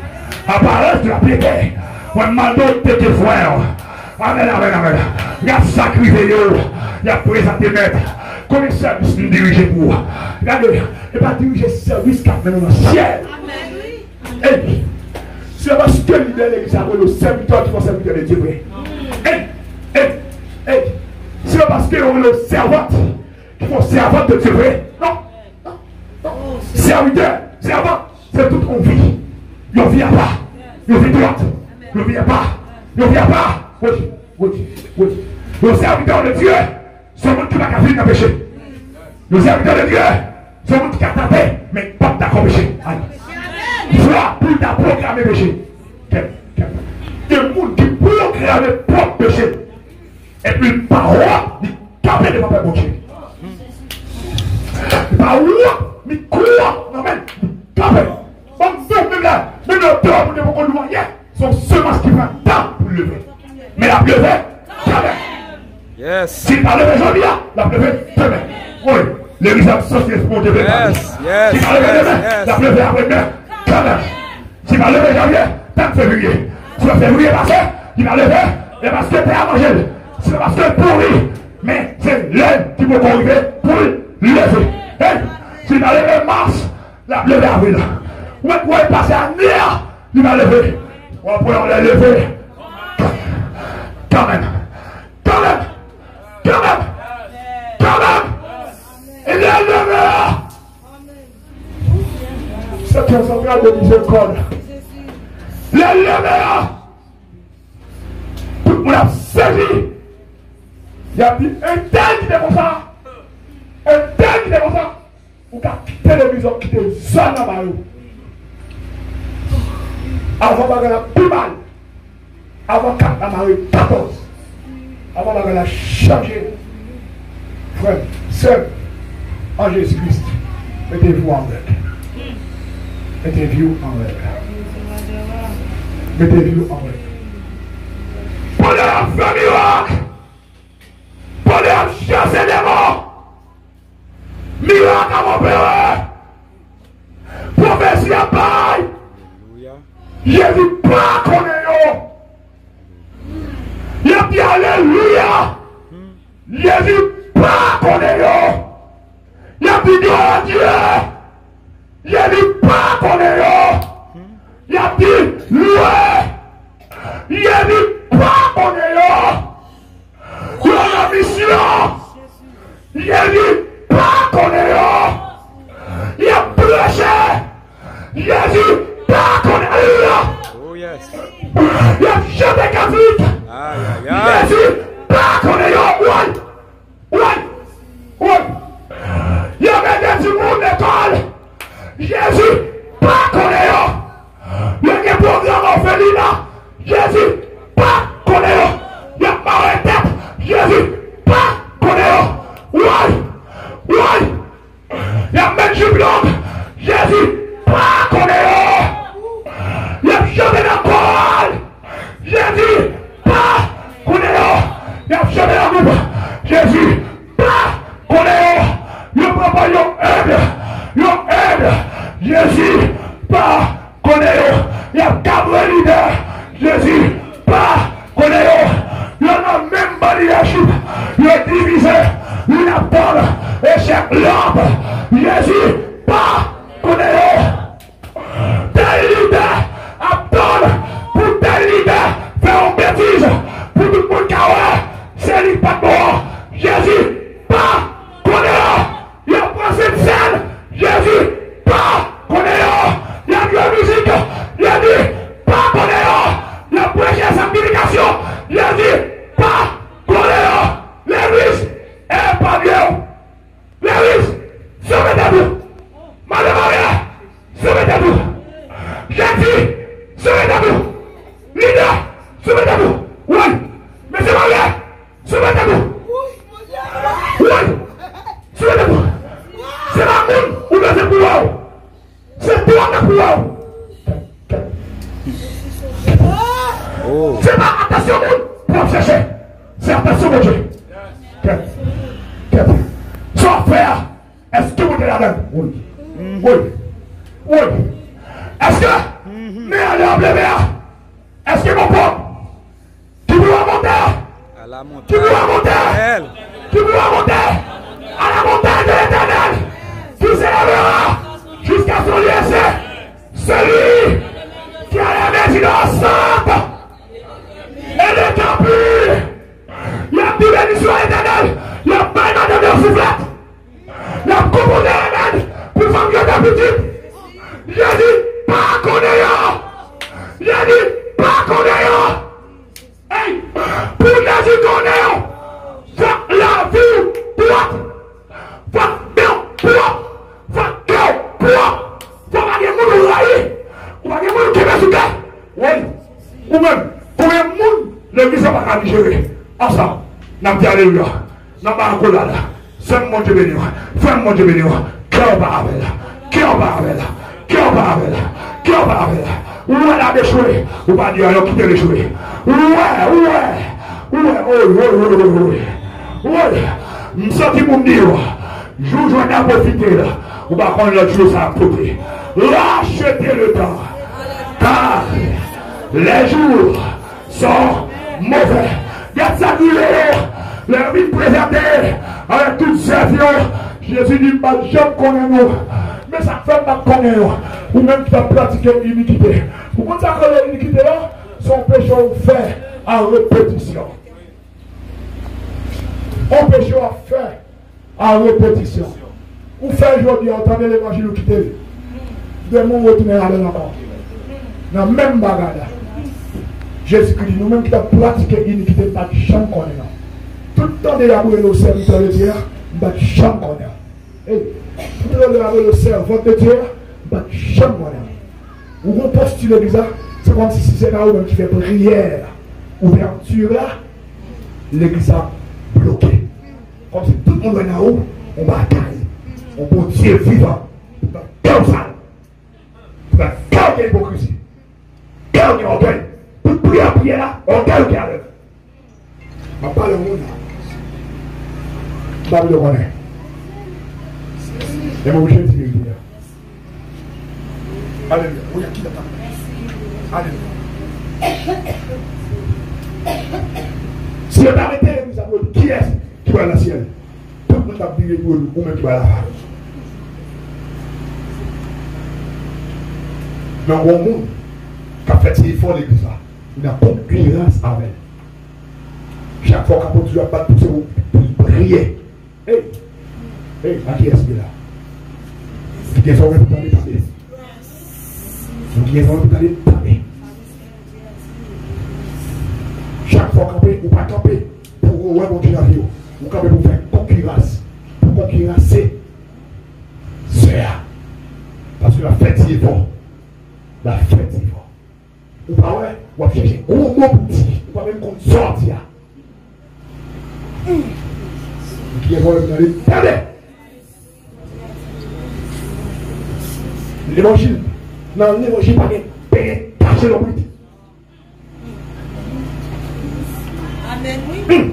Apparence de la piété. Moi, je de tes frères. Amen. Il y a sacrifié, il y a présenté maître. Comme un service nous diriger pour. Regardez, il va diriger service quand même dans le ciel. Amen. C'est parce que l'église a le serviteur qui va servir de Dieu. C'est parce que le servante qui font servante de Dieu. Non. Serviteur, servant, c'est toute une vie. Il ne vient pas. Il vit droite. Il ne vient pas. Oui. Le serviteur de Dieu, c'est le monde qui va faire un péché. Le serviteur de Dieu, c'est le monde qui a tapé, mais pas d'accord péché. Soit plus tard programmer péché. Il y a des gens qui programment propre péché. Et puis une parole, il capte devant le Dieu. Parole, il croit, non mais, il capte. Donc, même là, même le temps pour ne pas nous voyer, sont seulement ce qui prend temps pour lever. Mais la lever, jamais. Yes. Si la lever aujourd'hui, la lever demain. Oui. l'église a sorti pour te préparer. Si tu vas lever demain, la pleuve après demain, quand même. Si tu vas lever janvier, tant que février. Si tu vas février passer, il va lever, et parce que tu es à manger. C'est parce que pour lui, mais c'est l'aide qui peut arriver pour lever. Si tu vas lever mars, la pleuve avril. Ou est passer à Nia, il va lever. Ou après on l'a levé. Quand même. Quand même. Quand même. Quand même. Il est levé. C'est un central de miséricorde. Il est levé. Tout le monde a saisi. Il y a dit un tel qui est comme ça. Un tel qui est comme ça. Ou qui a quitté les maisons, quitté le zone à Marou. Avant de la plus mal. Avant qu'à Marie 14. Avant de la changer. Frère, seul en Jésus-Christ. Mettez-vous en règle. Mettez-vous en règle. Mettez-vous en règle. Pour la famille, pour la chasser des morts. Miracle à mon père. Prophétie à paille. Jésus pas qu'on est. Il a dit alléluia. Jésus pas qu'on est. Il a dit gloire à Dieu. Jésus pas qu'on est. Il a dit loué. Jésus pas qu'on est. Il a la mission. Jésus pas qu'on est. Il a prêché. Jésus pas qu'on est. Oh yes. Il a chanté catholique. Jésus pas qu'on est. Ouais. Il y avait des monde d'école. Jésus pas qu'on est. Il y a des programmes orphelinat. Jésus pas qu'on est. Il y a pas de tête. Jésus pas qu'on est. Ouais. Il y a même jubilante. Jésus pas qu'on est. Il y a chanté la parole. Jésus pas qu'on est. Il y a chanté la groupe. Jésus pas qu'on est. Il y a pas aide. Jésus pas qu'on est. Il y a 4 leaders. Jésus pas qu'on est. Il y en a même pas leadership. Il y a divisé. Il y a Paul et chaque lampe. Jésus pas qu'on est. Tel leader attend pour tel leader faire une bêtise. Pour tout le monde qui a c'est lui pas bon. Jésus pas qu'on est. Il y a passé de scène. Jésus pas qu'on est. Il y a de la musique. Il y a dit pas qu'on est. Il y a prêché sa prédication. Il a dit pas qu'on est. L'église est pas bien. L'église se met debout. Madame Maria se met debout. Jésus se met debout. Leader se met debout. Oui. Mais c'est Maria se met debout. Oui. Se met debout. C'est la moune ou bien c'est pour vous. C'est toi qui pour vous. C'est pas attention pour chercher. C'est attention mon Dieu. Sans faire. Est-ce que vous êtes là-dedans? Oui. Est-ce que mais allez en blé vert? Est-ce que mon pote qui veut monter? Qui veut monter? Qui veut monter? À la montagne de l'Éternel qui s'élèvera jusqu'à son lieu. Celui qui a la maison innocente et le temps pur. Il y a plus bénédiction à l'Éternel. Il y a pas de soufflette. Il y a beaucoup de remèdes pour faire mieux d'habitude. J'ai dit pas qu'on est. J'ai dit pas qu'on est. Hey, pour Jésus qu'on est. La vie droite. Va bien droit. Va cœur droit. Va pas des gens qui raillent. Ou pas des gens qui vont souder. Oui. Ou même, pour un monde, l'église va pas gérer. Ensemble, n'a pas alléluia. N'a pas encore là. C'est mon Dieu béni. Fais mon Dieu béni. Cœur par avec. Cœur par avec. Cœur par avec. Cœur par avec. Où est la déchouée? Ou pas dire alors quitter les jouets. Ouais. Oui. Je sens mon dire. Joue a profité là. On va prendre l'autre chose à côté. Rachetez le temps. Car les jours sont mauvais. Garde ça du leur vie présentée avec toute sérieux. Jésus dit, je ne connais nous. Mais ça fait pas connaître nous. Ou même qui a pratiqué l'iniquité. Vous comprenez que l'iniquité là, son péché fait en répétition. On péché fait en répétition. Vous faites aujourd'hui, entendez l'évangile qui t'est. De mon retourner à là-bas. Dans le même bagarre. Jésus-Christ, nous-mêmes qui avons pratiqué l'iniquité, pas de champ qu'on est là. Tout le temps de l'abouer nos serviteurs de Dieu, pas de champ qu'on est là. Tout le temps de l'abouer nos servants de Dieu, pas de champ qu'on est là. Vous vous postulez bizarre, c'est comme si c'est là où qui fait prière, ouverture là, l'église a bloqué. Comme si tout le monde est là-haut, on bataille. On peut Dieu vivant. Comme ça. Quand il y a l'hypocrisie, quand il y a orgueil, toute prière là, orgueil qui arrive. Je ne parle pas au monde là. Je le connais. Et moi, je vais dire. Alléluia. Oui, qui l'attend? Alléluia. Si on arrête l'église, qui est-ce qui va à la ciel? Tout le monde a dit pour nous, ou même qui va à la femme. Mais au monde, qui a fait si fort l'église là, il n'a pas de concurrence avec. Chaque fois qu'on peut battre pour prier. Hey, à qui est-ce qu'il est là? Qui est-ce qu'on peut parler? Qui est-ce qu'on peut parler? Chaque fois qu'on peut, ou pas camper pour ouais, continuer à vivre, ou camper pour faire concurrence, pour concurrencer. C'est ça. Parce que la fête est fort. La fête est fort. Ou pas ouais, ou va chercher un mot pour dire, ou pas même qu'on sortir. Qui est bon, vous allez perdre. L'évangile, non, l'évangile, pas de payer, cacher le bruit. Amen, oui.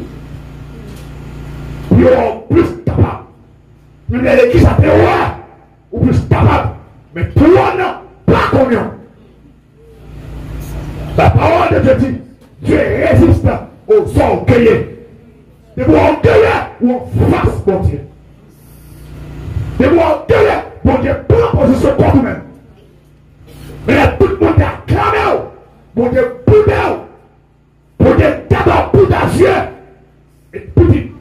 Vous êtes plus capable. Même l'église a fait ouais, ou plus capable. Mais toi, non, pas combien. La parole de Dieu dit, Dieu résiste aux orgueilleux. De vous orgueilleux ou en face, mon Dieu. De vous orgueilleux, mon Dieu, prend position contre vous-même. Mais là, tout le monde est acclamé, mon Dieu, boudé, mon Dieu, d'abord, boudé à Dieu. Et petit,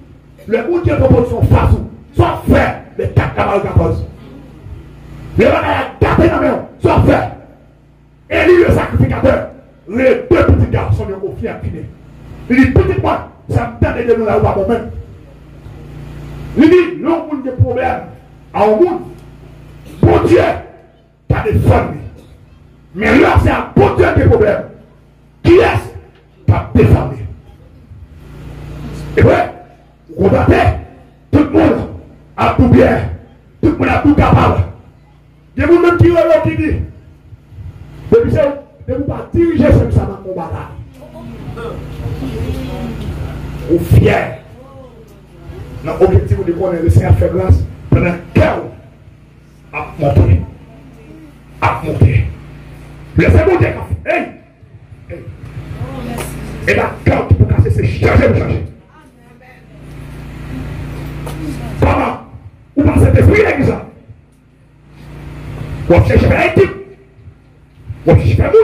le bon Dieu propose son face, soit fait, les 4 camarades capos. Le monde a gardé dans la main, soit fait. Élie le sacrificateur, les 2 petits garçons lui ont confié à Piné. Il dit, petit moi, ça me donne de nous là-haut à moi-même. Il dit, l'homme qui a des problèmes à un monde, bon Dieu, tu as des familles. Mais là, c'est un bon Dieu qui a des problèmes. Qui est-ce qui a des familles? Et ouais, vous combattez, tout le monde a tout bien, tout le monde a tout capable. Il y a des gens qui dit, depuis ça, de ne pas diriger ce ça dans le combat là. Ou fier. L'objectif de connaître le Seigneur fait grâce pendant cœur à monter. À monter. Laissez monter. Hey! Et la cœur qui peut casser, c'est changer ou changer. Comment? Ou par cet esprit l'église là? Ou chercher à l'équipe? Ou chercher à nous?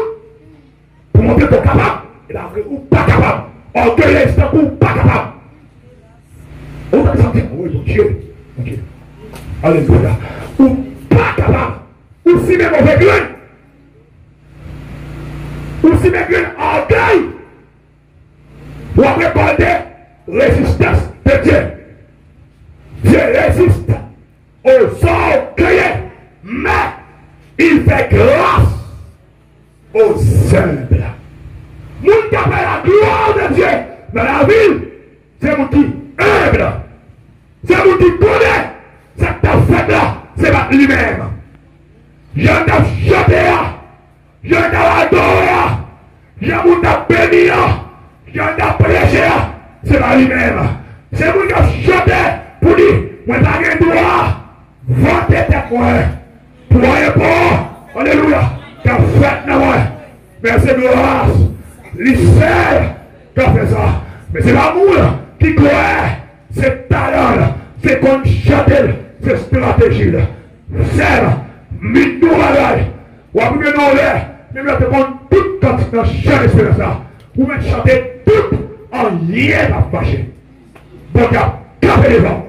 Pour montrer qu'on est capable. Et là, ou pas capable. Orgueilleux, c'est ou pas capable. On va sentir, oui, mon Dieu. Alléluia. Ou pas capable. Ou si même mauvais grain. Ou si même grain orgueil. Ou après parler résistance de Dieu. Dieu résiste aux orgueilleux, mais il fait grâce aux humbles. Nous qui avons la gloire de Dieu dans la ville, c'est vous qui humble. C'est vous qui connaissez cette fête là, c'est pas lui-même. Je n'ai chanté, je n'ai adoré, je n'ai béni, je n'ai prêché, c'est pas lui-même. C'est vous qui avez chanté pour dire, moi j'ai un droit Votez tête moi. Croyez pas. Alléluia. Qu'a fait moi. Mais c'est grâce. L'Israël qui a fait ça. Mais c'est l'amour qui croit. C'est talent. C'est qu'on chante. C'est stratégie. C'est mille nous bagaille. Ou à vous nous l'air. Mais vous avez tout dans chaque espérance là. Vous mettez chanter tout en lien à fâcher. Bon Dieu a capé les hommes.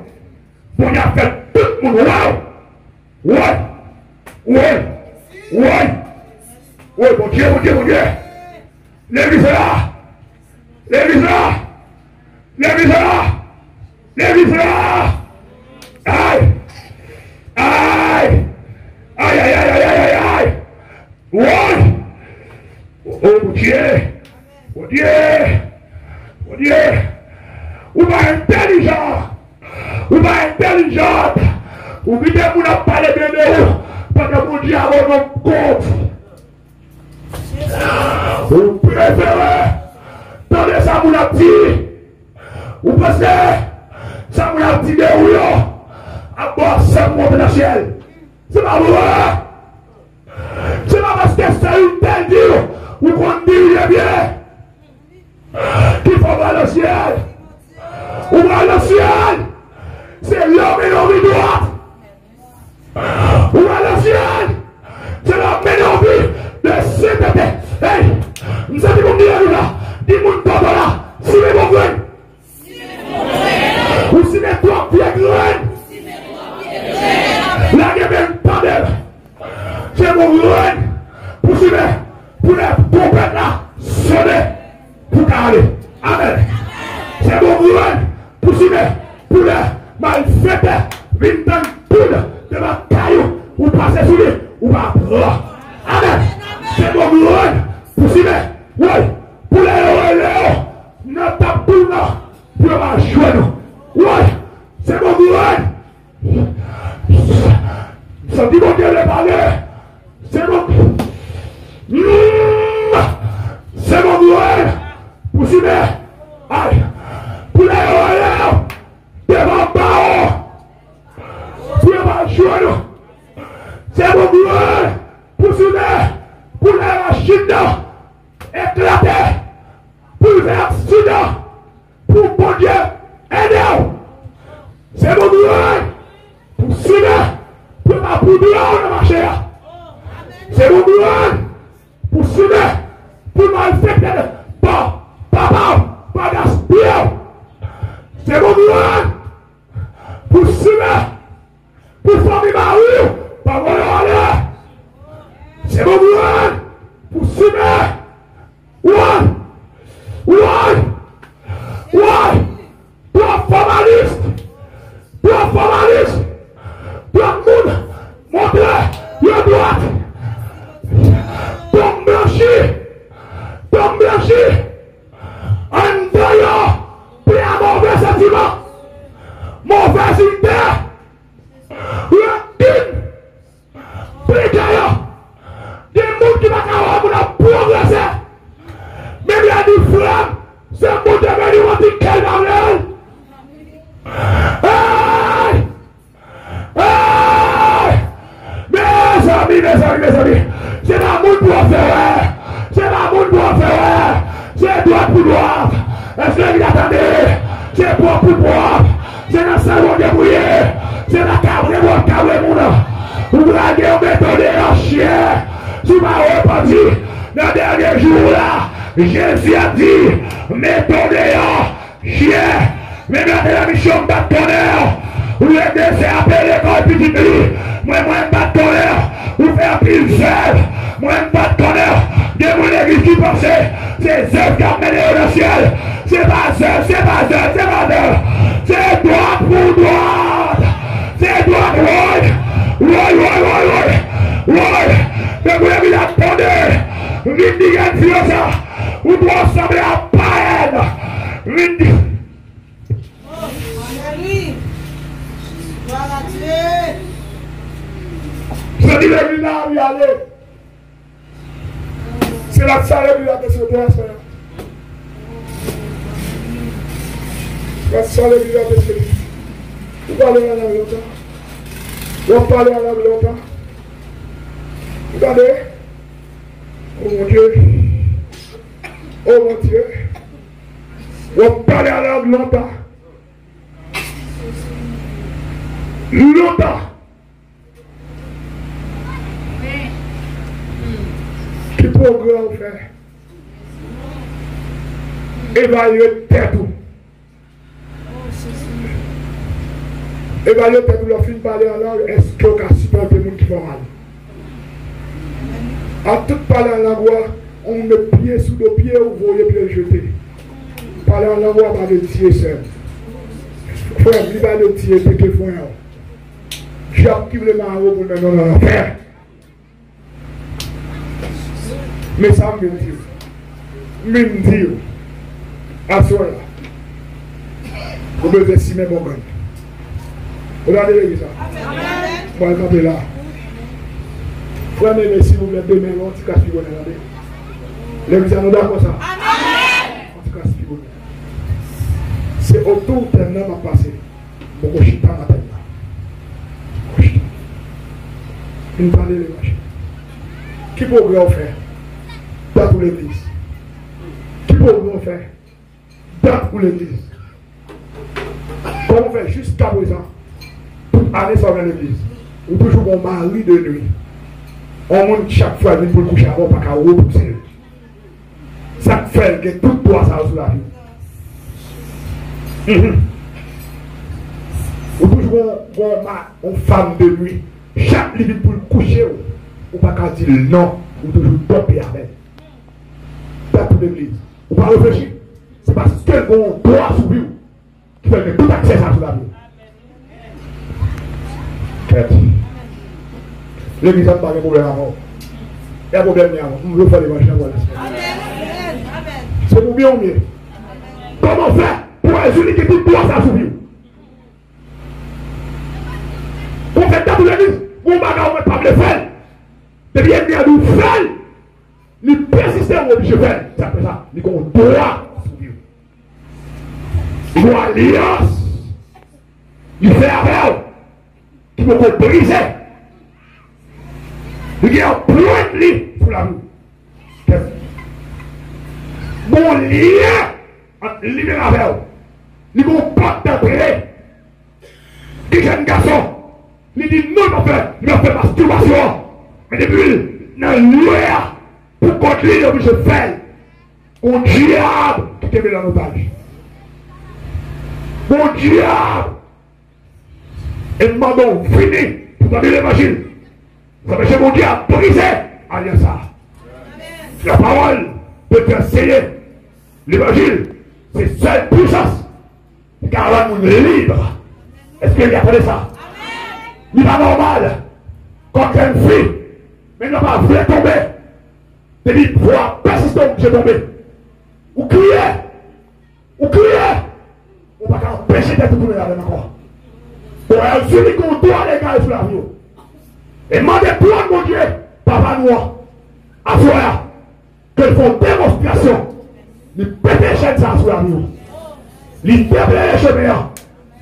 Bon Dieu a fait tout le monde. Ouais. Ouais. Ouais. Ouais, bon Dieu, bon Dieu, bon Dieu. L'église est là. L'église est là. L'église est là. L'église est là. Aïe. Aïe. Aïe, aïe, aïe, aïe, aïe, aïe. Ouais. Oh, mon Dieu. Mon Dieu. Mon Dieu. Ou pas intelligent. Ou pas intelligent. Ou bien vous n'avez pas les bébés. Parce que mon Dieu a mon compte. Vous préférez. Tendez ça, vous l'a dit. Vous pensez. Ça vous l'a dit de où à bord, c'est monte dans le ciel. C'est pas vrai. C'est pas parce que c'est une telle dire. Vous conduisez bien. Qu'il faut voir le ciel. Ou voir le ciel. C'est l'homme et l'homme droite. Ou voir le ciel. C'est l'homme et l'homme de CPT. Hey, nous avons dit qu'on dit là. Dis-moi pas là. Si les bons graines. Ou si les trois pieds graines. La guerre même pas d'elle. C'est mon graine. Pour suivre. Pour les trompettes là. Sonner. Pour garder. Amen. C'est mon graine. Pour suivre. Pour les malfaiteurs. Vingt poudre de ma caillou. Ou passer sous lui. Ou pas prendre. Amen. C'est mon graine. Pour suivre. Oui. Pour les relais. Notre tapoule là. Pour ma joie. Oui. C'est mon graine. Ça dit mon Dieu le parler. C'est mon. C'est mon graine. Pour suivre. Aïe. Pour les relais. Devant pas. Pour ma joie. C'est mon graine. Pour suivre. Pour les machines. Éclater. Pour faire accident. Pour bon Dieu. Aider. C'est mon graine. Pour suivre. Pour ma poudre de marché. C'est mon graine. Pour suivre. Pour malfaiter. Pas gaspiller. C'est mon graine. Pour suivre. Pour former ma rue. Pas voler. C'est mon graine. Pour suivre. Ouais. Pour formaliste. Pour le monde. Montrer. Le droite. Pour blanchir. En voyant. Pour un mauvais sentiment. Mauvaise idée. Rapide. Précaire. Des gens qui vont progresser. Même il y a des flammes. C'est un monde de venir anti-quel dans l'aile. Aïe! Mes amis. C'est l'amour pour faire. C'est droit pour droit. Est-ce que vous attendez? C'est pour pouvoir. C'est dans le salon débrouillé. C'est la cabre mon. Vous blaguez, vous mettez en chien. Tu m'as répondu. Dans le dernier jour là, Jésus a dit, mettez en chien. Mais maintenant la mission de tonnerre. Vous laissez appeler l'école petite nuit. Moi, pas de tonnerre. Vous faites pile seul. Moi, pas de tonnerre. De mon église qui pensait, c'est eux qui ont mené au ciel. C'est pas eux. C'est droit pour droite. C'est droit pour droite. Mais vous avez la tonnerre. Vindi influenza. Vous devez ressembler à païenne. Vindi. Je dis l'église là où il y aller. C'est la salle où il y a des sautés. La salle où il y a des sautés. Vous parlez à la longtemps. On parle à la longtemps. Regardez. Oh mon Dieu. Oh mon Dieu. On parle à la longtemps. Longtemps. Qui programme fait? Évaluer tête tout. Évaluer tête tout, leur fin parler en langue, est-ce que vous avez supporté les gens qui font mal? À tout parler en langue, on met pied sous le pied, vous voyez pied jeter. Parler en langue, on va le tirer seul. Frère, il va le tirer, c'est que frère. J'active le marron pour le non l'enfer. Mais ça me dit. Même dire. À ce là. Vous devez estimer mon gain. Regardez l'église. Moi, je vais là. Prenez-les s'il vous plaît, demain, on se casse pigonner. L'église, nous d'accord ça? On se casse pigonner. C'est autour d'un homme à passer. Beaucoup de chita à la tête. Une parole de machine. Qui peut vous faire? Dans pour l'église. Qui peut vous faire? Dans pour l'église. Comment on fait jusqu'à présent? Toute année sans l'église. Ou toujours mon mari de nuit. On monte chaque fois pour le coucher avant, pas qu'à repousser. Ça fait que tout doit ça sur la vie. Ou toujours une femme de nuit. Chaque livre pour le coucher, ou pas qu'à dire non, ou toujours tomber avec. Dans toute l'église. Ou pas réfléchir. C'est parce que on doit subir qui fait que tout accès à la vie. L'église n'a pas de problème avant. Il y a un problème avant. On veut faire l'évangile avant. C'est pour bien ou mieux. Comment faire pour résoudre que tout doit ça subir? On fait dans l'église. On va pas le faire. De bien bien nous faire. Les persistants ont obligé de faire. C'est après ça. Ils ont droit subir. Ils ont alliance. Ils font avec. Ils vont briser. Il y a un plan sur la rue. Bon lien entre l'hiver avec eux. Il y a un pacte d'entrée. Qui est un garçon. Il dit non, mon frère, il a fait masturbation. Mais depuis, dans l'hiver, pour continuer de se faire, un diable qui te met dans l'otage. Mon diable. Et nous demandons fini pour donner l'évangile. Ça veut dire que mon Dieu a brisé alliance ça. La parole peut t'enseigner. L'évangile, c'est seule puissance. Car là, nous sommes libres. Est-ce qu'il y a fait ça? Il n'est pas normal. Quand une fille, mais n'a pas voulu tomber. Il dit, voir persistant que j'ai tombé. Ou crier. Ou crier. On ne va pas empêcher d'être tourné avec encore. Pour elle, celui qu'on doit les gars sur la vie. Et demandez pour mon Dieu, papa noir, à soi, qu'ils font démonstration. Ils pètent les chaînes sur la vie. Ils déblèent les chemins.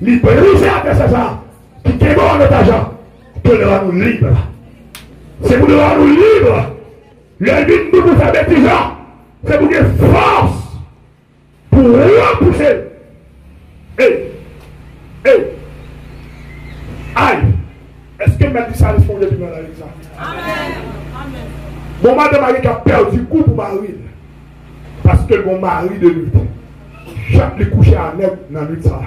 Ils brisent avec ça. Qui démordent notre argent. Que le rend nous libres. C'est pour le rendre nous libres. Le but de nous faire bêtiser. C'est pour qu'il force. Pour repousser. Aïe. Est-ce que maintenant ça répond de l'humain avec ça? Amen. Mon madame qui a perdu coup pour mari. Parce que mon mari de lutte. Chaque les coucher à neuf dans la lutte ça.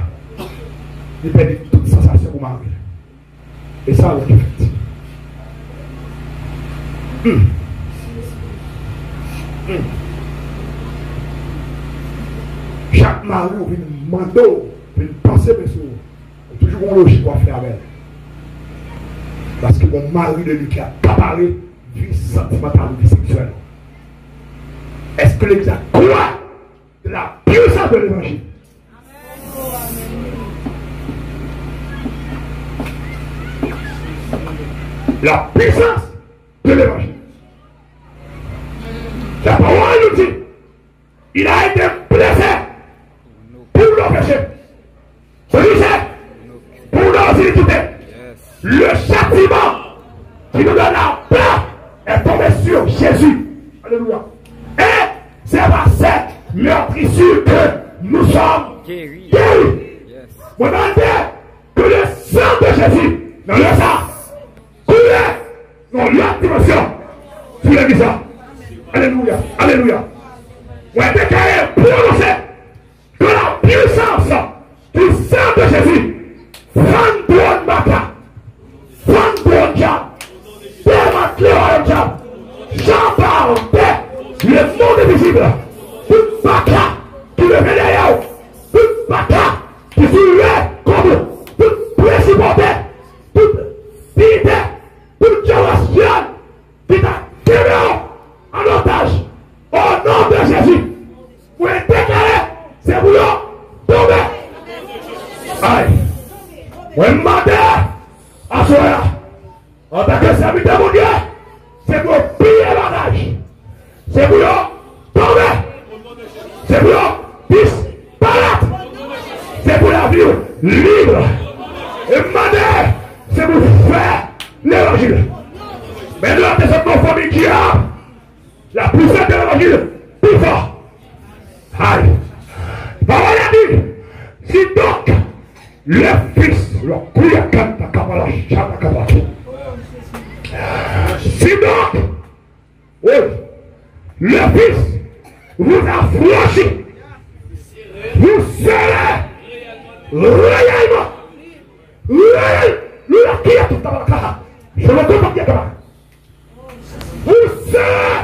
Il perd toute sensation pour mari. Et ça, on l'a fait. Chaque mari, on vient manteau, il penser, mais c'est toujours une logique à faire avec. Parce que mon mari de lui qui a accaparé vie sentimentale, vie sexuelle. Est-ce que l'Église croit de la puissance de l'évangile? La puissance de l'évangile. La parole nous dit, il a été blessé pour nos péchés. Brisé pour nos iniquités. Le châtiment qui nous donne la paix est tombé sur Jésus. Alléluia. Et c'est par cette meurtrissure que nous sommes guéris. Vous demandez que le sang de Jésus, dans le sang, coule dans l'autre dimension. Vous l'avez dit ça. Alléluia. Alléluia. Vous avez déclaré, prononcé que la puissance du sang de Jésus prend droit de bataille. Prends ton diable, démantelé au diable, j'en en paix, le monde est visible, toute baka qui le fait derrière, toute baka qui soulève comme toute principauté, toute dignité, toute génération qui t'a tiré en otage, au nom de Jésus, vous êtes déclaré, c'est vous tomber. Aïe, vous êtes demandé. À ce moment-là, en tant que serviteur de mon Dieu, c'est pour piller bagage. C'est pour tomber. C'est pour disparaître. C'est pour la vie libre. Et demander, c'est pour faire l'évangile. Mais là, c'est cette famille qui a la puissance de l'évangile plus fort. Aïe. Parole a dit, si donc le Fils, le couille à canta kabala chata kabala. Si donc, oui, le Fils vous a franchi, vous serez réellement, le qui a tout à la je me comprends bien comment. Vous serez,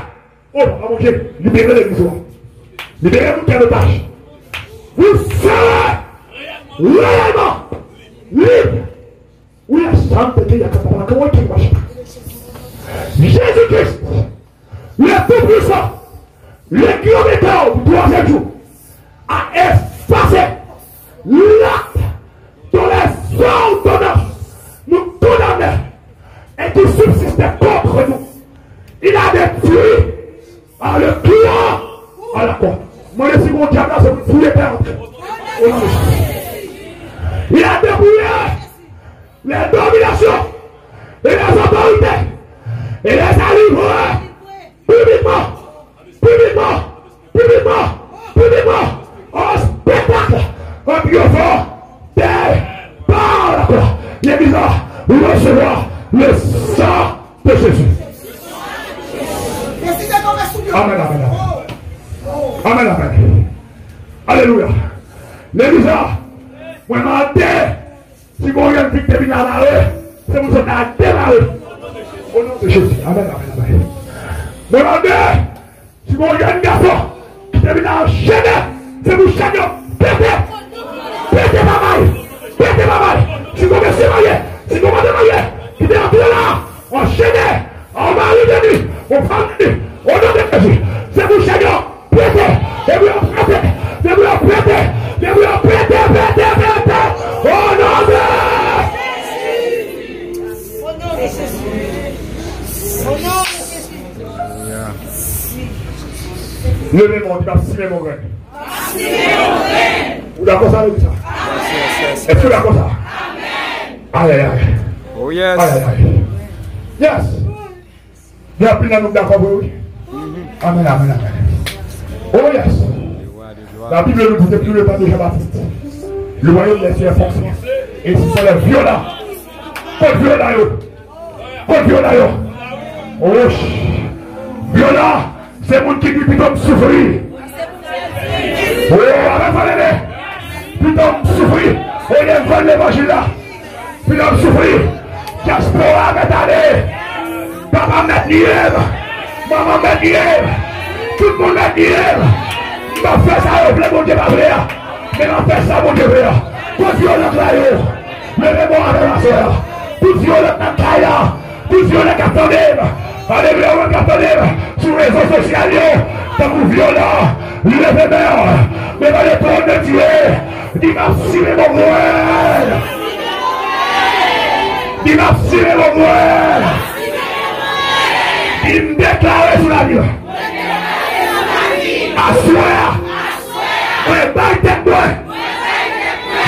oh mon Dieu, libérez les maisons, libérez-vous qui a le tâche. Vous serez réellement libre. Oui, la sainteté, il y a comment tu marches. Jésus-Christ, le Tout-Puissant, le kilomètre du troisième jour, a effacé l'acte dont les ordonnances nous condamnaient et qui subsistait contre nous. Il a détruit en le criant à la croix. Moi, le second diable, c'est pour tous les pères entrés. Il a débrouillé les dominations et les autorités et les alivrés publiquement, en spectacle, en triomphant par la croix. L'Église recevoir le sang de Jésus. Amen, amen, amen. Amen, amen. Alléluia. L'Église, moi, je demande, si vous avez une victime qui a démarré, c'est vous qui avez démarré. Au nom de Jésus. Amen, amen, amen. Je demande, si vous avez un garçon qui a enchaîné, c'est vous qui avez pété ma maille. Si vous avez marié, si vous avez marié, qui est entré là, enchaîné, en mari de nuit, on prend de nuit, au nom de Jésus, c'est vous qui avez pété, et vous avez pété, et vous avez pété, et vous avez pété, au nom de Jésus. Au nom de Jésus. Au nom de Jésus. Levez mon Dieu, activez mon grain. Vous d'accord ça avec ça? Est-ce que vous d'accord ça? Amen. Aïe, aïe, aïe. Oh yes. Aïe, aïe, aïe. Yes. Il y a plus d'un nombre d'accord pour vous. Amen, amen, amen. Oh yes. La Bible nous dit depuis le temps de Jean-Baptiste. Le royaume des cieux est forcé. Et ce sont les violents. Pas violents. Pas violents. Oh, violent. C'est le monde qui dit plutôt souffrir. Oh, avec Valérie. Plutôt souffrir. Oh, il y a un vol l'évangile là. Plutôt souffrir. Diaspora avec allé. Papa met nièvre. Maman met nièvre. Tout le monde met nièvre. Je fais ça au plein mon Dieu, ma frère. Mais on fait ça, mon Dieu, frère. Tout violent là, yo. Levez-moi avec la soeur. Tout violent dans la caille. Tout violent catholique. Alléluia, on catholique. Sur les réseaux sociaux, tant que violent. Levez-moi. Mais dans le trône de Dieu. Dis merci, mon frère. Dis merci, mon frère. Il me déclare sur la vie. Assoir. On pas tête droite.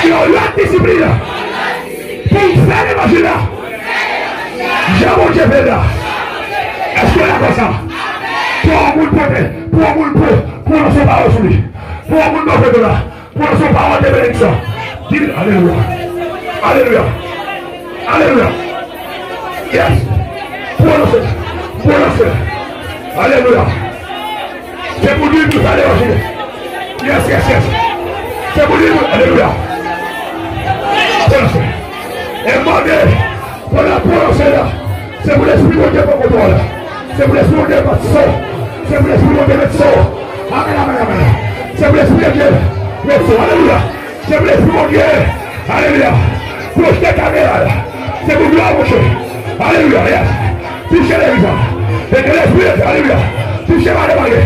Qui ont la discipline. Pour faire l'évangile. lever là. Est-ce que là comme ça? Pour un monde prêté, pour un monde pour son parole sur lui. Pour un monde de là, pour son parole de bénédiction. Dis alléluia. Alléluia. Alléluia. Yes. Pour le alléluia. C'est pour lui que vous allez aujourd'hui. Yes. C'est pour lui. Alléluia. Et demandez pour la prononcer là. C'est pour l'esprit de Dieu pour contrôle. C'est pour l'esprit de Dieu pour son. C'est pour l'esprit de Dieu pour son. Amen. C'est pour l'esprit de Dieu. Alléluia. C'est pour l'esprit de Dieu. Alléluia. Proche la caméra là. C'est pour gloire mon cher. Alléluia. Yes. Touchez les visages. Et que l'esprit de Dieu. Alléluia. Touchez ma demande.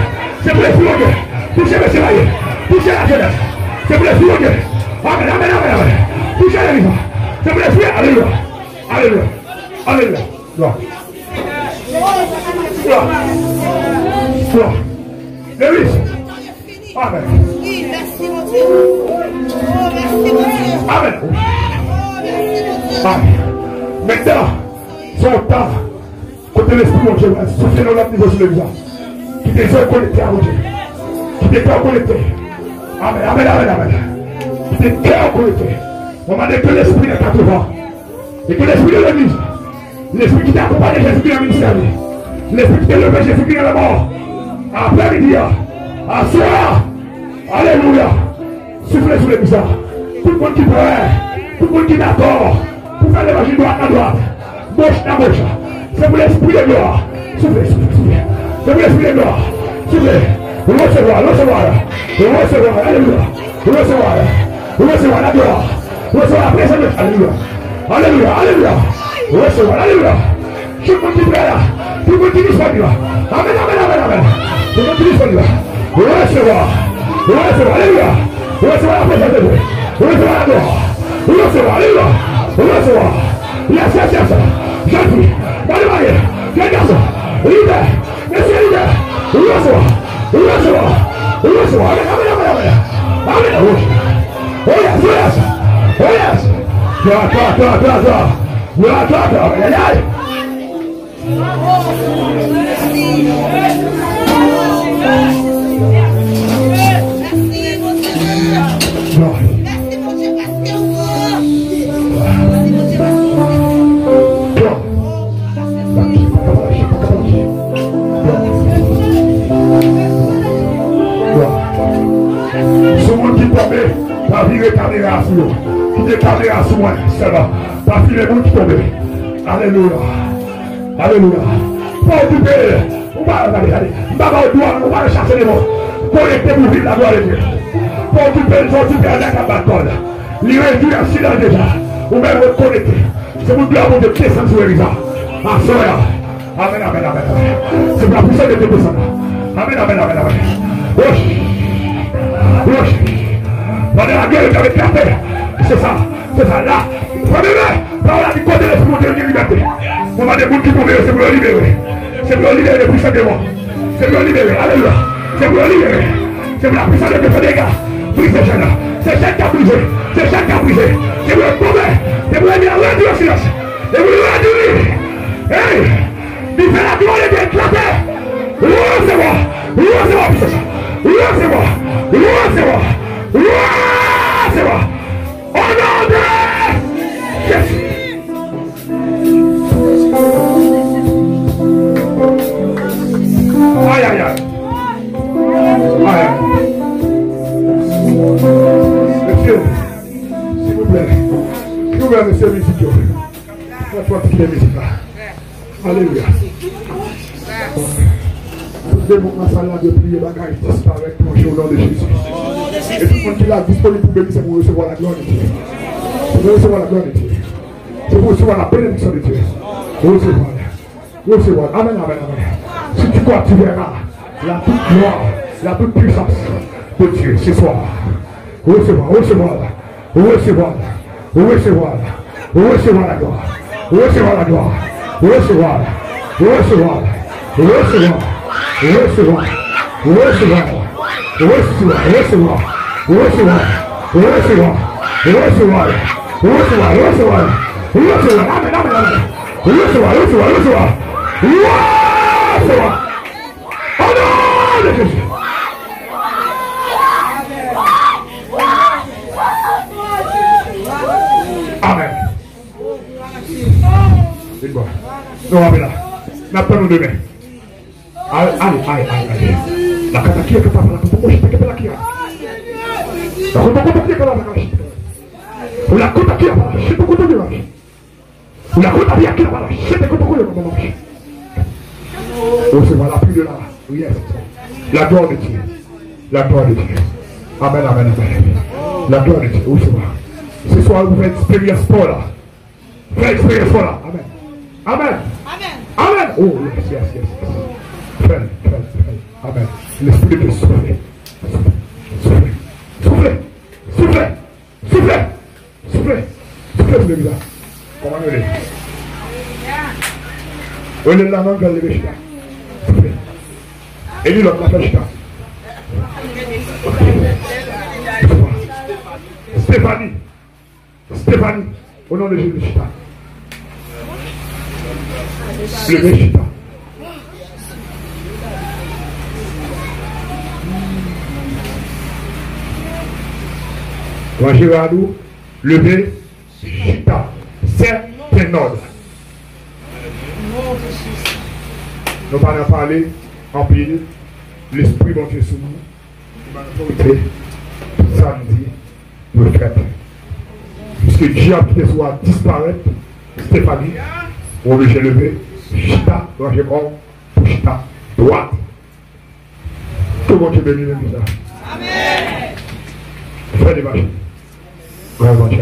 C'est pour l'esprit de Dieu. Touchez mes chevaliers. Touchez la jeunesse. C'est pour l'esprit de Dieu. Amen. Touchez les visages. C'est pour l'esprit. Alléluia. Gloire. Lewis. Amen. Amen. Maintenant, son temps, côté l'esprit de Dieu, soufflez dans notre niveau sur le visage. Qui te fait connecter à Dieu. Qui te fait connecter. Amen. Qui te fait connecter. On m'a dit que l'esprit est 80. Et que l'esprit de l'église, l'esprit qui t'a accompagné Jésus-Christ dans le ministère, l'esprit qui t'a levé Jésus-Christ dans la mort, après-midi, à soir, alléluia, soufflez sur les bizarres. Tout le monde qui pleure, tout le monde qui d'accord, pour faire l'évangile droite à droite, gauche à gauche, c'est pour l'esprit de gloire. Soufflez. C'est pour l'esprit de gloire. Soufflez. Recevoir, alléluia. Recevoir la gloire. Recevoir la présence de Dieu. Alléluia. Recevoir, alléluia. Tout le monde qui prie là. Tout le monde qui est disponible. Amen. Tout le monde qui est disponible. Recevoir, alléluia. Recevoir la présence de Dieu. Recevoir la gloire. Recevoir, alléluia. Recevoir. Yes. Jeune fille. Dans le marié. Jeune garçon. Leader. Monsieur leader. Recevoir. Amen. Oh yes. Pas virer caméra sur nous. Qui est caméra sur moi, c'est là. Pas filer nous qui tombe. Alléluia. Pas occuper. On va chercher les mots. Connecter pour vivre la gloire de Dieu. Pas occuper les autres qui avec la balcone. Les réduire en silence déjà. Ou même reconnecter. C'est pour gloire de descendre sur les gens. Amen. C'est pour la puissance de Dieu descendre. Amen. Roche. Pendant la guerre avec la terre. C'est ça. Là. Prenez-le. Là, on a dit quoi de l'esprit de liberté. On a des bouts qui tombent, c'est pour le libérer. C'est pour le libérer le puissant de moi. C'est pour le libérer. Alléluia. C'est pour le libérer. C'est pour la puissance de Dieu. Des gars. Brise ces jeunes-là. C'est chaque qui a brisé. C'est pour le tomber. C'est pour le dire réduire au silence. C'est pour le réduire. Hey. Il fait la gloire de Dieu éclater. Recevoir. Au nom de Jésus. Aïe. Monsieur, s'il vous plaît, ouvert monsieur musique. On va quitter la musique là. Alléluia. Tout le monde dans la salle de prier, bagaille disparaît au nom de Jésus. Et tout le monde qui est disponible pour bénir, c'est pour recevoir la gloire de Dieu. C'est pour recevoir la gloire de Dieu. C'est pour recevoir la bénédiction de Dieu. Recevoir. Amen. Si tu crois, tu verras la toute gloire, la toute puissance de Dieu ce soir. Recevoir la gloire. Recevoir la gloire. Recevoir. Recevoir. Au nom de Jésus. Amen. C'est bon. Nous on va là. N'attendons demain. Allez. La kataki est capable. La kataki est capable. La kataki est la pluie de là. Yes. La gloire de Dieu. La gloire de Dieu. Amen. La gloire de Dieu. Ce soir, vous faites expérience pour là. Faites expérience pour là. Amen. Oh, yes. Faites. Amen. L'esprit de Dieu souffle. Soufflez sur le visage. Comment on est? On est là, non, on le chita. Soufflez. Et lui, l'autre, la fait chita. Stéphanie, au nom de Jésus, chita. Le chita. Gérardou, levé, chita. C'est un ordre. Nous allons parler en pile. L'esprit bon Dieu sur nous. Samedi, nous faites. Puisque Dieu a quitté soit disparaître, Stéphanie, on veut lever, chita, roger corps, pour chita, droite. Tout le monde est béni comme ça. Amen. Fais des machines. Amen.